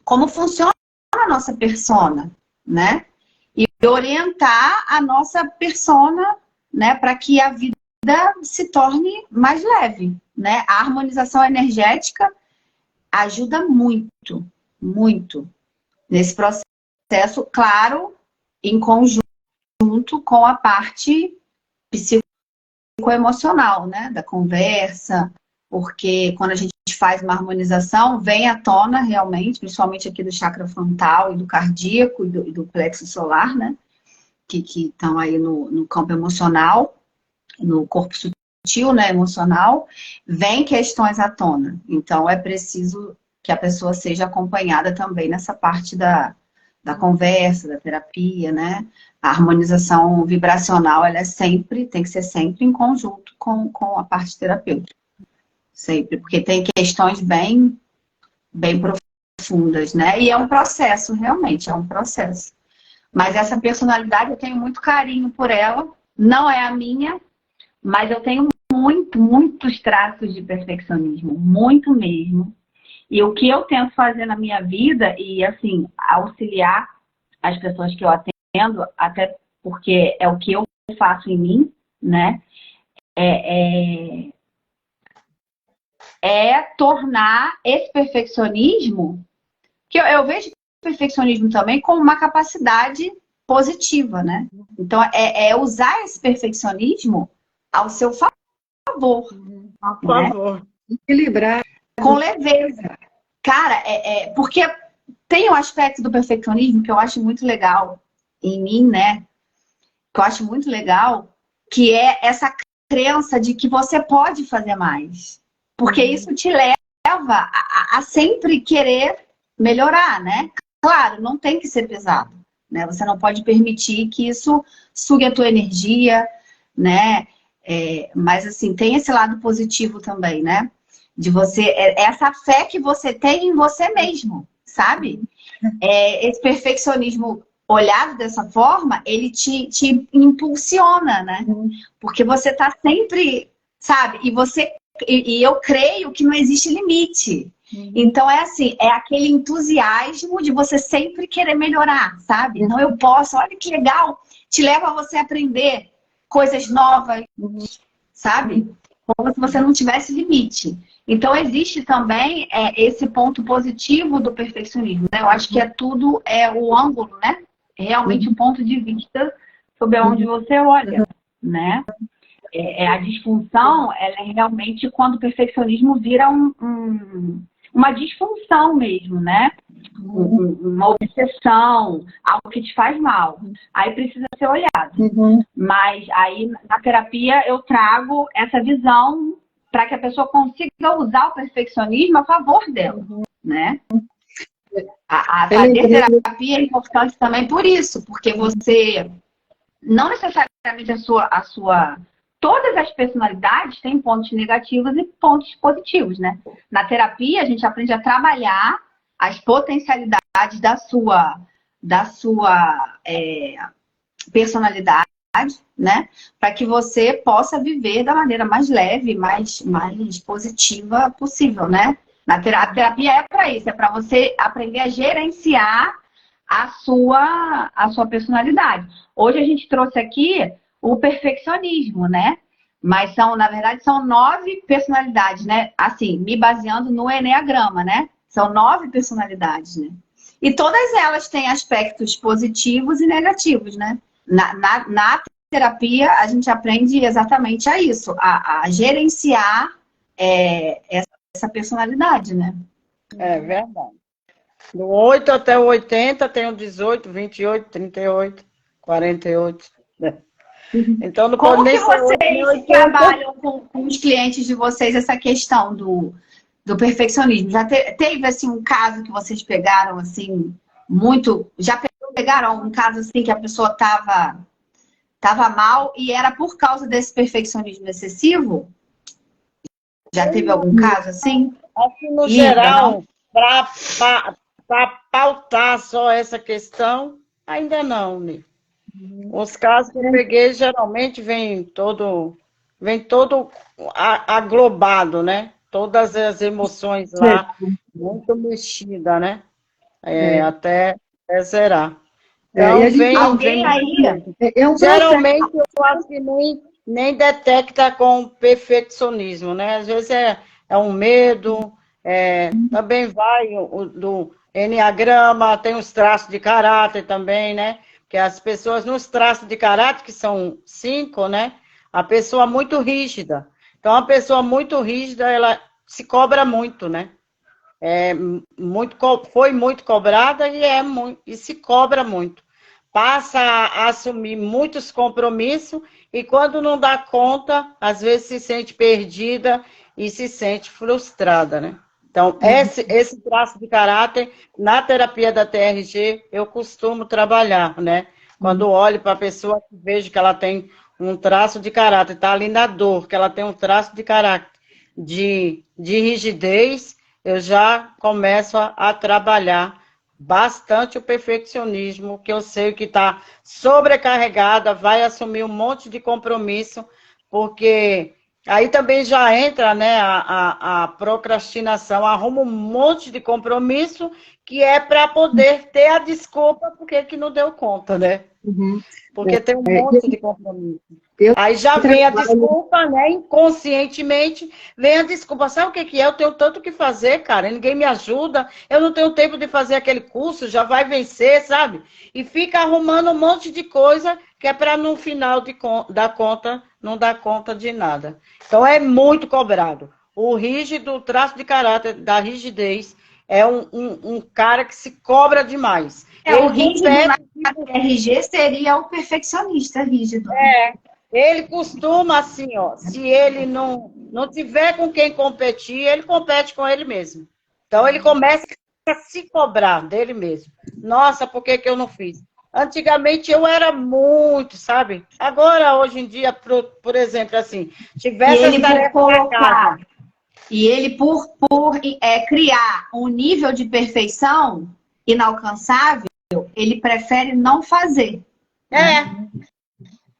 [SPEAKER 1] como funciona a nossa persona, né? E orientar a nossa persona, né? Para que a vida se torne mais leve, né? A harmonização energética ajuda muito, muito nesse processo, claro, em conjunto com a parte psicoemocional, né? Da conversa, porque quando a gente faz uma harmonização, vem à tona realmente, principalmente aqui do chakra frontal e do cardíaco e do plexo solar, né? que estão aí no campo emocional, no corpo sutil, né, emocional, vem questões à tona. Então, é preciso que a pessoa seja acompanhada também nessa parte da conversa, da terapia, né? A harmonização vibracional, ela tem que ser sempre em conjunto com a parte terapêutica. Sempre, porque tem questões bem profundas, né? E é um processo, realmente, é um processo. Mas essa personalidade, eu tenho muito carinho por ela. Não é a minha, mas eu tenho muitos traços de perfeccionismo. Muito mesmo. E o que eu tento fazer na minha vida, e assim, auxiliar as pessoas que eu atendo, até porque é o que eu faço em mim, né? É tornar esse perfeccionismo, que eu vejo perfeccionismo também como uma capacidade positiva, né? Então, é usar esse perfeccionismo ao seu favor.
[SPEAKER 3] A favor.
[SPEAKER 2] Né? Equilibrar.
[SPEAKER 1] Com leveza. Cara, porque tem um aspecto do perfeccionismo que eu acho muito legal em mim, né? Que eu acho muito legal, que é essa crença de que você pode fazer mais. Porque isso te leva a sempre querer melhorar, né? Claro, não tem que ser pesado, né? Você não pode permitir que isso sugue a tua energia, né? Mas, assim, tem esse lado positivo também, né? De você, essa fé que você tem em você mesmo, sabe? Esse perfeccionismo olhado dessa forma, ele te impulsiona, né? Porque você tá sempre, sabe? E eu creio que não existe limite. Então, é assim, é aquele entusiasmo de você sempre querer melhorar, sabe? Não, eu posso, olha que legal, te leva a você aprender coisas novas, sabe? Como se você não tivesse limite. Então, existe também esse ponto positivo do perfeccionismo, né? Eu acho que tudo o ângulo, né? Realmente o ponto de vista sobre onde você olha, né? A disfunção, ela é realmente quando o perfeccionismo vira uma disfunção mesmo, né? Uma obsessão, algo que te faz mal. Aí precisa ser olhado. Mas aí na terapia eu trago essa visão para que a pessoa consiga usar o perfeccionismo a favor dela, né? A fazer terapia é importante também por isso, porque você não necessariamente a sua todas as personalidades têm pontos negativos e pontos positivos, né? Na terapia a gente aprende a trabalhar as potencialidades da sua personalidade, né? Para que você possa viver da maneira mais leve, mais positiva possível, né? A terapia é para isso, é para você aprender a gerenciar a sua personalidade. Hoje a gente trouxe aqui o perfeccionismo, né? Mas na verdade, são 9 personalidades, né? Assim, me baseando no Eneagrama, né? São 9 personalidades, né? E todas elas têm aspectos positivos e negativos, né? Na terapia, a gente aprende exatamente a isso, a gerenciar essa personalidade, né?
[SPEAKER 3] É verdade. Do 8 até o 80 tem o 18, 28, 38, 48. Né? Então, não
[SPEAKER 1] Como
[SPEAKER 3] pode nem
[SPEAKER 1] que vocês
[SPEAKER 3] 8,
[SPEAKER 1] trabalham com os clientes de vocês essa questão do perfeccionismo? Já teve assim, um caso que vocês pegaram assim, muito... Já pegaram um caso assim que a pessoa estava mal e era por causa desse perfeccionismo excessivo? Já teve algum caso assim?
[SPEAKER 3] Assim, no geral, para pautar só essa questão, ainda não, né? Os casos que eu peguei geralmente vem todo aglobado, né? Todas as emoções lá, muito mexida, né? Até zerar. Então,
[SPEAKER 1] Alguém aí...
[SPEAKER 3] Geralmente, eu acho que nem detecta com perfeccionismo, né? Às vezes é um medo, também vai do Eneagrama, tem os traços de caráter também, né? Que as pessoas nos traços de caráter, que são 5, né? A pessoa muito rígida. Então, a pessoa muito rígida, ela se cobra muito, né? Foi muito cobrada e se cobra muito. passa a assumir muitos compromissos e quando não dá conta, às vezes se sente perdida e se sente frustrada, né? Então, esse traço de caráter, na terapia da TRG, eu costumo trabalhar, né? Quando olho para a pessoa, vejo que ela tem um traço de caráter, está ali na dor, que ela tem um traço de caráter de rigidez, eu já começo a trabalhar bastante o perfeccionismo, que eu sei que está sobrecarregada, vai assumir um monte de compromisso, porque aí também já entra, né, a procrastinação, arruma um monte de compromisso que é para poder ter a desculpa porque que não deu conta, né?
[SPEAKER 2] Uhum.
[SPEAKER 3] Porque tem um monte de compromisso.
[SPEAKER 2] Eu
[SPEAKER 3] Aí já vem a desculpa, né? Inconscientemente vem a desculpa. Sabe o que que é? Eu tenho tanto que fazer, cara. Ninguém me ajuda. Eu não tenho tempo de fazer aquele curso. Já vai vencer, sabe? E fica arrumando um monte de coisa que é para no final da conta não dar conta de nada. Então é muito cobrado. O rígido, o traço de caráter da rigidez é um cara que se cobra demais.
[SPEAKER 1] O rígido na TRG seria o perfeccionista rígido.
[SPEAKER 3] Ele costuma, assim, ó, se ele não tiver com quem competir, ele compete com ele mesmo. Então, ele começa a se cobrar dele mesmo. Nossa, por que que eu não fiz? Antigamente, eu era muito, sabe? Agora, hoje em dia, por exemplo, assim, tivesse as tarefas da casa.
[SPEAKER 1] E ele, por criar um nível de perfeição inalcançável, ele prefere não fazer.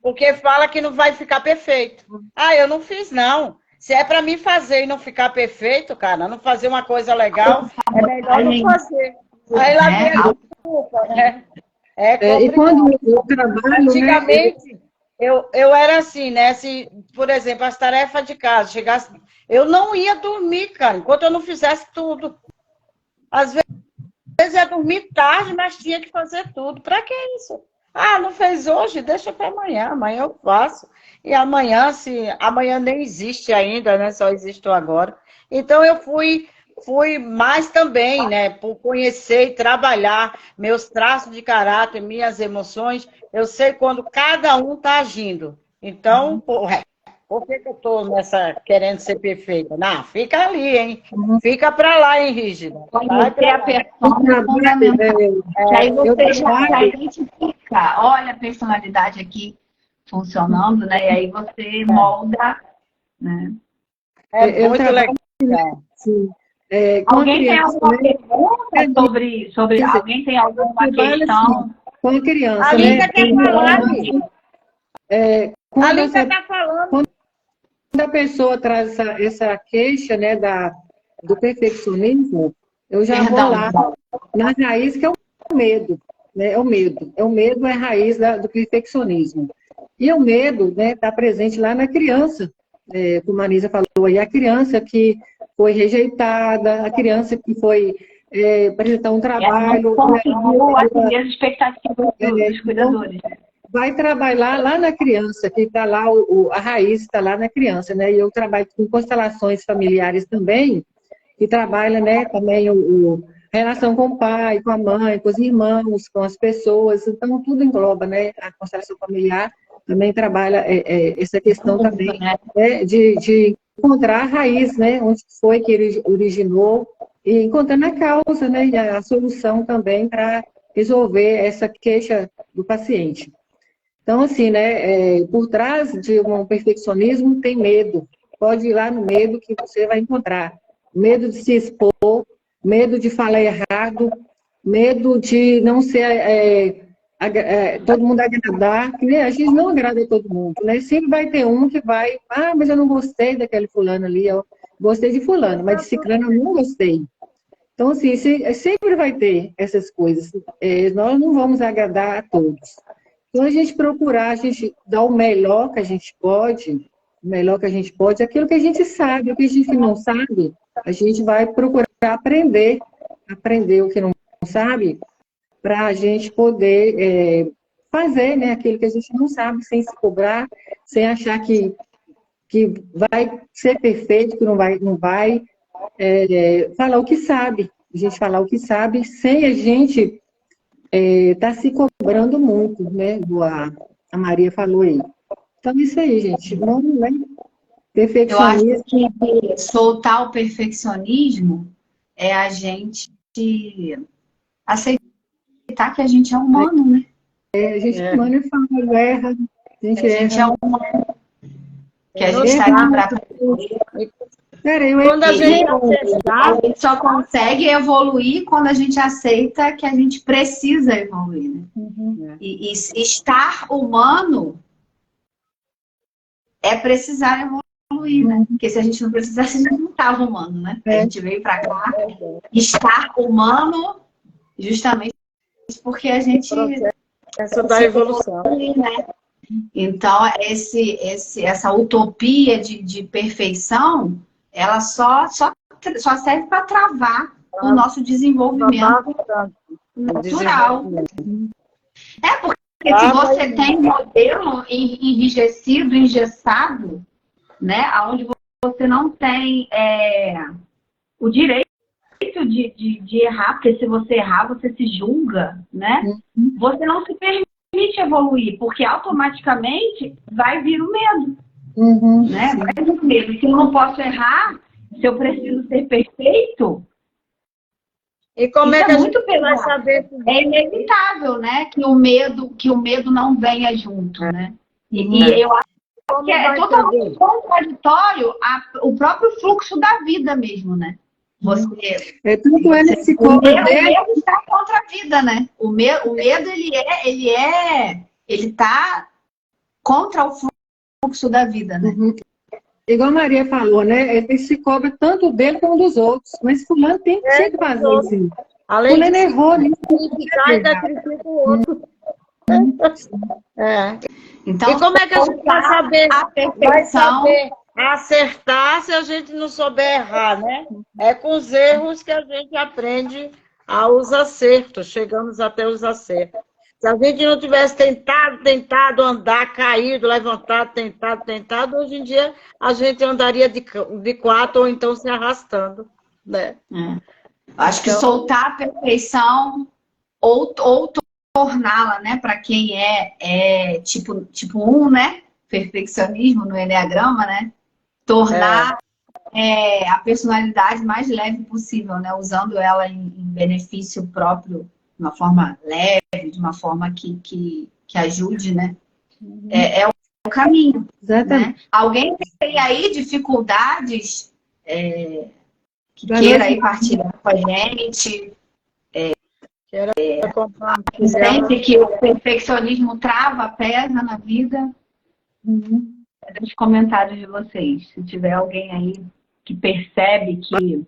[SPEAKER 3] Porque fala que não vai ficar perfeito. Ah, eu não fiz, não. Se é para mim fazer e não ficar perfeito, cara, não fazer uma coisa legal, é melhor não fazer. Aí lá vem a desculpa, né?
[SPEAKER 2] E quando eu trabalho...
[SPEAKER 3] Antigamente, eu era assim, né? Se, por exemplo, as tarefas de casa chegasse... Eu não ia dormir, cara, enquanto eu não fizesse tudo. Às vezes ia dormir tarde, mas tinha que fazer tudo. Para que isso? Ah, não fez hoje? Deixa para amanhã. Amanhã eu faço. E amanhã, se amanhã nem existe ainda, né? Só existe o agora. Então eu fui mais também, né? Por conhecer e trabalhar meus traços de caráter, minhas emoções. Eu sei quando cada um está agindo. Então, por que eu estou querendo ser perfeita? Não, fica ali, hein? Fica para lá, hein, rígida.
[SPEAKER 1] Conhecer a persona é fundamental. Aí você já identifica, olha a personalidade aqui funcionando, né? E aí você molda, né?
[SPEAKER 3] É muito legal.
[SPEAKER 2] Sim.
[SPEAKER 1] Alguém tem alguma pergunta sobre alguém tem alguma questão?
[SPEAKER 2] Com a criança,
[SPEAKER 3] a Lívia quer falar, a Lívia está falando.
[SPEAKER 2] Quando a pessoa traz essa queixa, né, do perfeccionismo, eu já vou lá na raiz, que é o medo, né? É o medo. O medo é a raiz do perfeccionismo. E o medo, né, está presente lá na criança, como a Anísia falou aí, a criança que foi rejeitada, a criança que foi apresentar um trabalho...
[SPEAKER 1] Não conseguiu atender as expectativas dos cuidadores.
[SPEAKER 2] Vai trabalhar lá na criança, que está lá, a raiz está lá na criança, né? E eu trabalho com constelações familiares também, que trabalha, né, também relação com o pai, com a mãe, com os irmãos, com as pessoas, então tudo engloba, né? A constelação familiar também trabalha essa questão também, né, de encontrar a raiz, né? Onde foi que ele originou, e encontrando a causa, né? E a solução também para resolver essa queixa do paciente. Então, assim, né, por trás de um perfeccionismo tem medo. Pode ir lá no medo que você vai encontrar. Medo de se expor, medo de falar errado, medo de não ser todo mundo agradar, que a gente não agrada todo mundo, né? Sempre vai ter um que vai, mas eu não gostei daquele fulano ali, eu gostei de fulano, mas de ciclano eu não gostei. Então, assim, sempre vai ter essas coisas. Nós não vamos agradar a todos. Então, a gente procurar, a gente dar o melhor que a gente pode, aquilo que a gente sabe, o que a gente não sabe, a gente vai procurar aprender o que não sabe, para a gente poder fazer, né, aquilo que a gente não sabe, sem se cobrar, sem achar que vai ser perfeito, que não vai falar o que sabe. A gente falar o que sabe, sem a gente está se cobrando muito, né? A Maria falou aí. Então, isso aí, gente. Vamos, né?
[SPEAKER 1] Eu acho
[SPEAKER 2] Perfeccionismo.
[SPEAKER 1] que soltar o perfeccionismo é a gente aceitar que a gente é humano, né?
[SPEAKER 2] A gente é humano e fala, erra. A gente
[SPEAKER 1] A gente é
[SPEAKER 2] erra.
[SPEAKER 1] humano. Que a gente está aqui para
[SPEAKER 2] Peraí,
[SPEAKER 3] Quando a gente
[SPEAKER 1] a
[SPEAKER 3] acertar,
[SPEAKER 1] gente só consegue evoluir quando a gente aceita que a gente precisa evoluir, né? E estar humano é precisar evoluir, né? Porque se a gente não precisasse, a gente não estava humano, né? A gente veio para cá estar humano justamente porque a gente
[SPEAKER 3] essa da evolução.
[SPEAKER 1] né? Então, essa utopia de perfeição, ela só serve para travar o nosso desenvolvimento natural. É, porque se você tem um modelo enrijecido, engessado, né, onde você não tem o direito de errar, porque se você errar, você se julga, né? Você não se permite evoluir, porque automaticamente vai vir o medo. Né? Vai vir o medo. Se eu não posso errar, se eu preciso ser perfeito,
[SPEAKER 3] e como
[SPEAKER 1] isso
[SPEAKER 3] é que a gente
[SPEAKER 1] muito pesado.
[SPEAKER 3] vai saber?
[SPEAKER 1] É inevitável, né? Que o medo não venha junto, né? E eu acho que é totalmente contraditório o próprio fluxo da vida mesmo, né? Você,
[SPEAKER 2] tudo é nesse
[SPEAKER 1] o medo está contra a vida, né? O medo ele está contra o fluxo da vida, né?
[SPEAKER 2] Igual a Maria falou, né? Ele se cobra tanto dele como dos outros. Mas fulano tem que fazer isso.
[SPEAKER 3] Além
[SPEAKER 2] fulano errou, né?
[SPEAKER 3] Ainda critica o outro.
[SPEAKER 1] Então,
[SPEAKER 3] e como é que a gente vai saber?
[SPEAKER 1] A perfeição...
[SPEAKER 3] Vai saber acertar se a gente não souber errar, né? É com os erros que a gente aprende aos acertos, chegamos até os acertos. Se a gente não tivesse tentado andar, caído, levantado, tentado, hoje em dia a gente andaria de quatro ou então se arrastando, né?
[SPEAKER 1] Acho que soltar a perfeição ou torná-la, né, para quem é tipo 1, né? Perfeccionismo no Eneagrama, né? Tornar a personalidade mais leve possível, né? Usando ela em benefício próprio, de uma forma leve, de uma forma que ajude, né? É o caminho. Né? Alguém tem aí dificuldades que queira aí partilhar com a gente? Sente que o perfeccionismo trava, pesa na vida? Nos comentários de vocês. Se tiver alguém aí que percebe que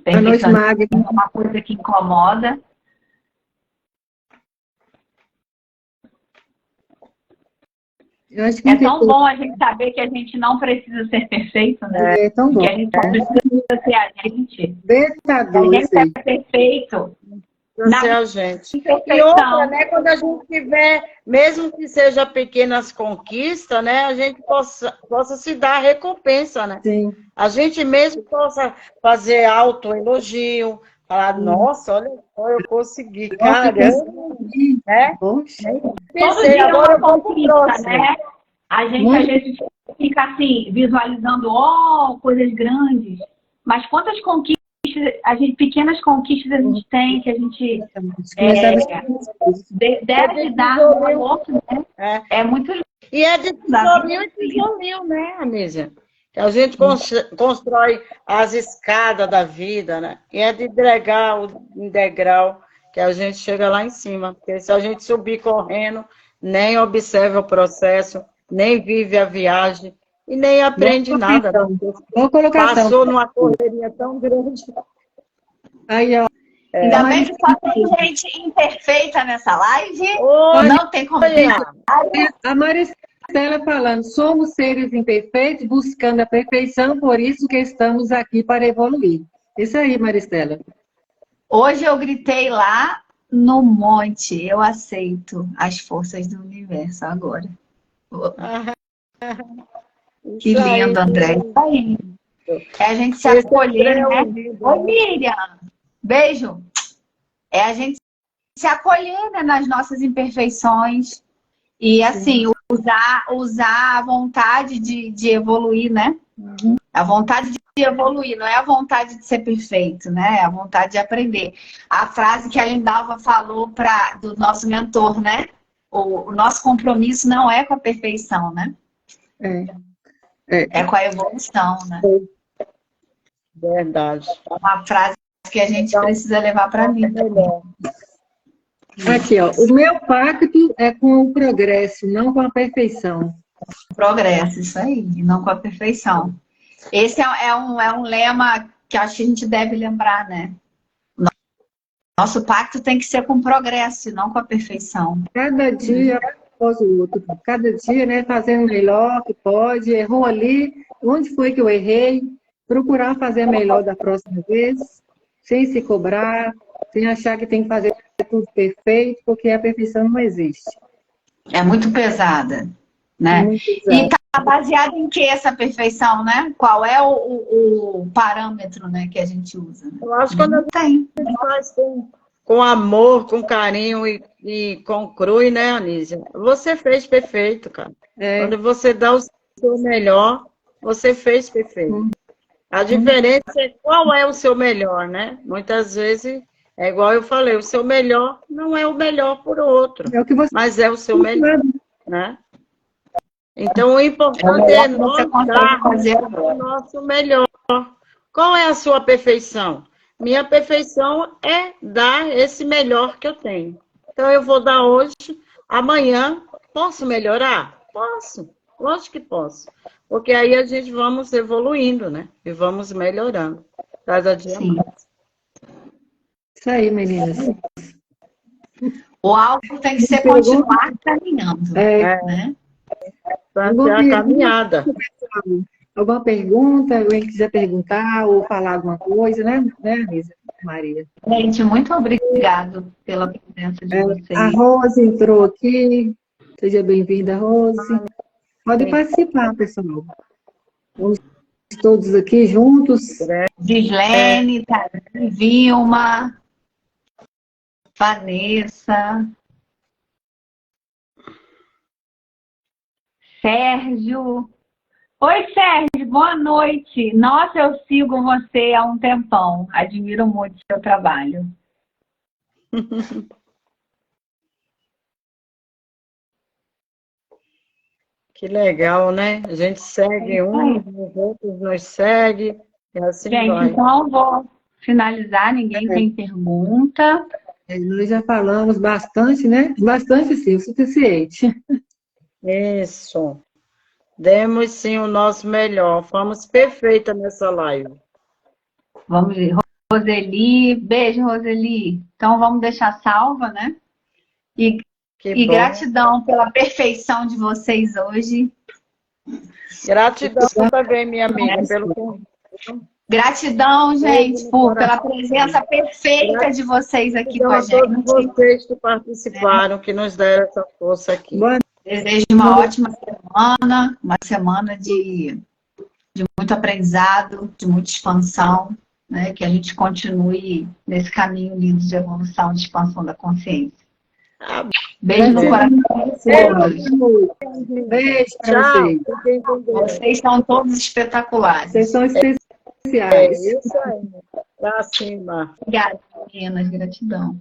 [SPEAKER 1] perfeccionismo é uma coisa que incomoda.
[SPEAKER 2] Eu acho que
[SPEAKER 1] é tão bom a gente saber que a gente não precisa ser perfeito, né?
[SPEAKER 2] É tão bom.
[SPEAKER 1] Que a gente só precisa ser a gente.
[SPEAKER 2] Verdade,
[SPEAKER 1] a gente é perfeito.
[SPEAKER 3] Ser a gente. E outra, né, quando a gente tiver, mesmo que seja pequenas conquistas, né, a gente possa se dar recompensa, né?
[SPEAKER 2] Sim.
[SPEAKER 3] A gente mesmo possa fazer autoelogio, falar, nossa, olha só, eu consegui, caramba, né?
[SPEAKER 1] Pensei, agora eu vou pro próximo. Né? A gente fica assim, visualizando, coisas grandes, mas quantas conquistas pequenas conquistas a gente tem, que a gente deve dar no outro, né? É muito lindo.
[SPEAKER 3] E é de tijolinho em tijolinho, né, Anísia? Que a gente constrói as escadas da vida, né? E é de degrau em degrau que a gente chega lá em cima. Porque se a gente subir correndo, nem observa o processo, nem vive a viagem, e nem aprende nada. Passou numa correria tão grande.
[SPEAKER 2] Aí, ó.
[SPEAKER 1] Ainda bem que só tem gente imperfeita nessa live. Não tem como.
[SPEAKER 2] A Maristela falando, somos seres imperfeitos, buscando a perfeição, por isso que estamos aqui para evoluir. Isso aí, Maristela.
[SPEAKER 1] Hoje eu gritei lá no monte, eu aceito as forças do universo agora. Que lindo, André. É a gente se acolher, né? Oi, Miriam. Beijo. É a gente se acolher, né, nas nossas imperfeições. E, assim, usar a vontade de evoluir, né? A vontade de evoluir, não é a vontade de ser perfeito, né? É a vontade de aprender. A frase que a Lindalva falou do nosso mentor, né? O nosso compromisso não é com a perfeição, né? É com a evolução, né?
[SPEAKER 3] Verdade.
[SPEAKER 1] É uma frase que a gente precisa levar para a vida.
[SPEAKER 2] Aqui, ó. O meu pacto é com o progresso, não com a perfeição.
[SPEAKER 1] Progresso, isso aí, não com a perfeição. Esse é um lema que acho que a gente deve lembrar, né? Nosso pacto tem que ser com progresso, não com a perfeição.
[SPEAKER 2] Cada dia após o outro. Cada dia, né, fazendo o melhor que pode. Errou ali, onde foi que eu errei? Procurar fazer melhor da próxima vez, sem se cobrar, sem achar que tem que fazer tudo perfeito, porque a perfeição não existe.
[SPEAKER 1] É muito pesada, né?
[SPEAKER 2] Muito
[SPEAKER 1] E
[SPEAKER 2] exato.
[SPEAKER 1] tá baseada em que essa perfeição, né? Qual é o parâmetro, né, que a gente usa? Né?
[SPEAKER 3] Eu acho que quando a
[SPEAKER 1] Tem.
[SPEAKER 3] gente faz com amor, com carinho e com cruz, né, Anísia? Você fez perfeito, cara. Quando você dá o seu melhor, você fez perfeito. A diferença é qual é o seu melhor, né? Muitas vezes, é igual eu falei, o seu melhor não é o melhor por outro,
[SPEAKER 2] É o que você
[SPEAKER 3] mas é o seu melhor, né? Então, o importante é nós darmos o nosso melhor. Qual é a sua perfeição? Minha perfeição é dar esse melhor que eu tenho. Então, eu vou dar hoje, amanhã, posso melhorar? Posso, lógico que posso. Porque aí a gente vamos evoluindo, né? E vamos melhorando. Cada dia mais.
[SPEAKER 2] Isso aí, meninas.
[SPEAKER 1] O alvo tem que ser continuar caminhando, né?
[SPEAKER 3] Para a caminhada.
[SPEAKER 2] Alguma pergunta? Alguém quiser perguntar ou falar alguma coisa, né, Anisa? Maria.
[SPEAKER 1] Gente, muito obrigado pela presença de vocês.
[SPEAKER 2] A Rose entrou aqui. Seja bem-vinda, Rose. Pode participar, pessoal. Vamos todos aqui juntos.
[SPEAKER 1] Gislene, Vilma, Vanessa, Sérgio. Oi, Sérgio, boa noite. Nossa, eu sigo você há um tempão. Admiro muito o seu trabalho.
[SPEAKER 3] Que legal, né? A gente segue os outros nos seguem, e assim
[SPEAKER 1] gente,
[SPEAKER 3] vai.
[SPEAKER 1] então vou finalizar, ninguém tem pergunta.
[SPEAKER 2] Nós já falamos bastante, né? Bastante sim, o suficiente.
[SPEAKER 3] Isso. Demos sim o nosso melhor. Fomos perfeitas nessa live.
[SPEAKER 1] Vamos ver. Roseli, beijo, Roseli. Então vamos deixar salva, né? E gratidão pela perfeição de vocês hoje.
[SPEAKER 3] Gratidão também, minha amiga, pelo convite.
[SPEAKER 1] Gratidão, gente, pela presença perfeita de vocês aqui com a gente.
[SPEAKER 3] Todos vocês que participaram, que nos deram essa força aqui.
[SPEAKER 1] Desejo uma ótima semana, uma semana de muito aprendizado, de muita expansão, né? Que a gente continue nesse caminho lindo de evolução, de expansão da consciência. Beijo no coração de todos.
[SPEAKER 2] Beijo para vocês.
[SPEAKER 1] Vocês são todos espetaculares.
[SPEAKER 2] Vocês são especiais.
[SPEAKER 3] É isso aí. Pra cima.
[SPEAKER 1] Obrigada, meninas. Gratidão.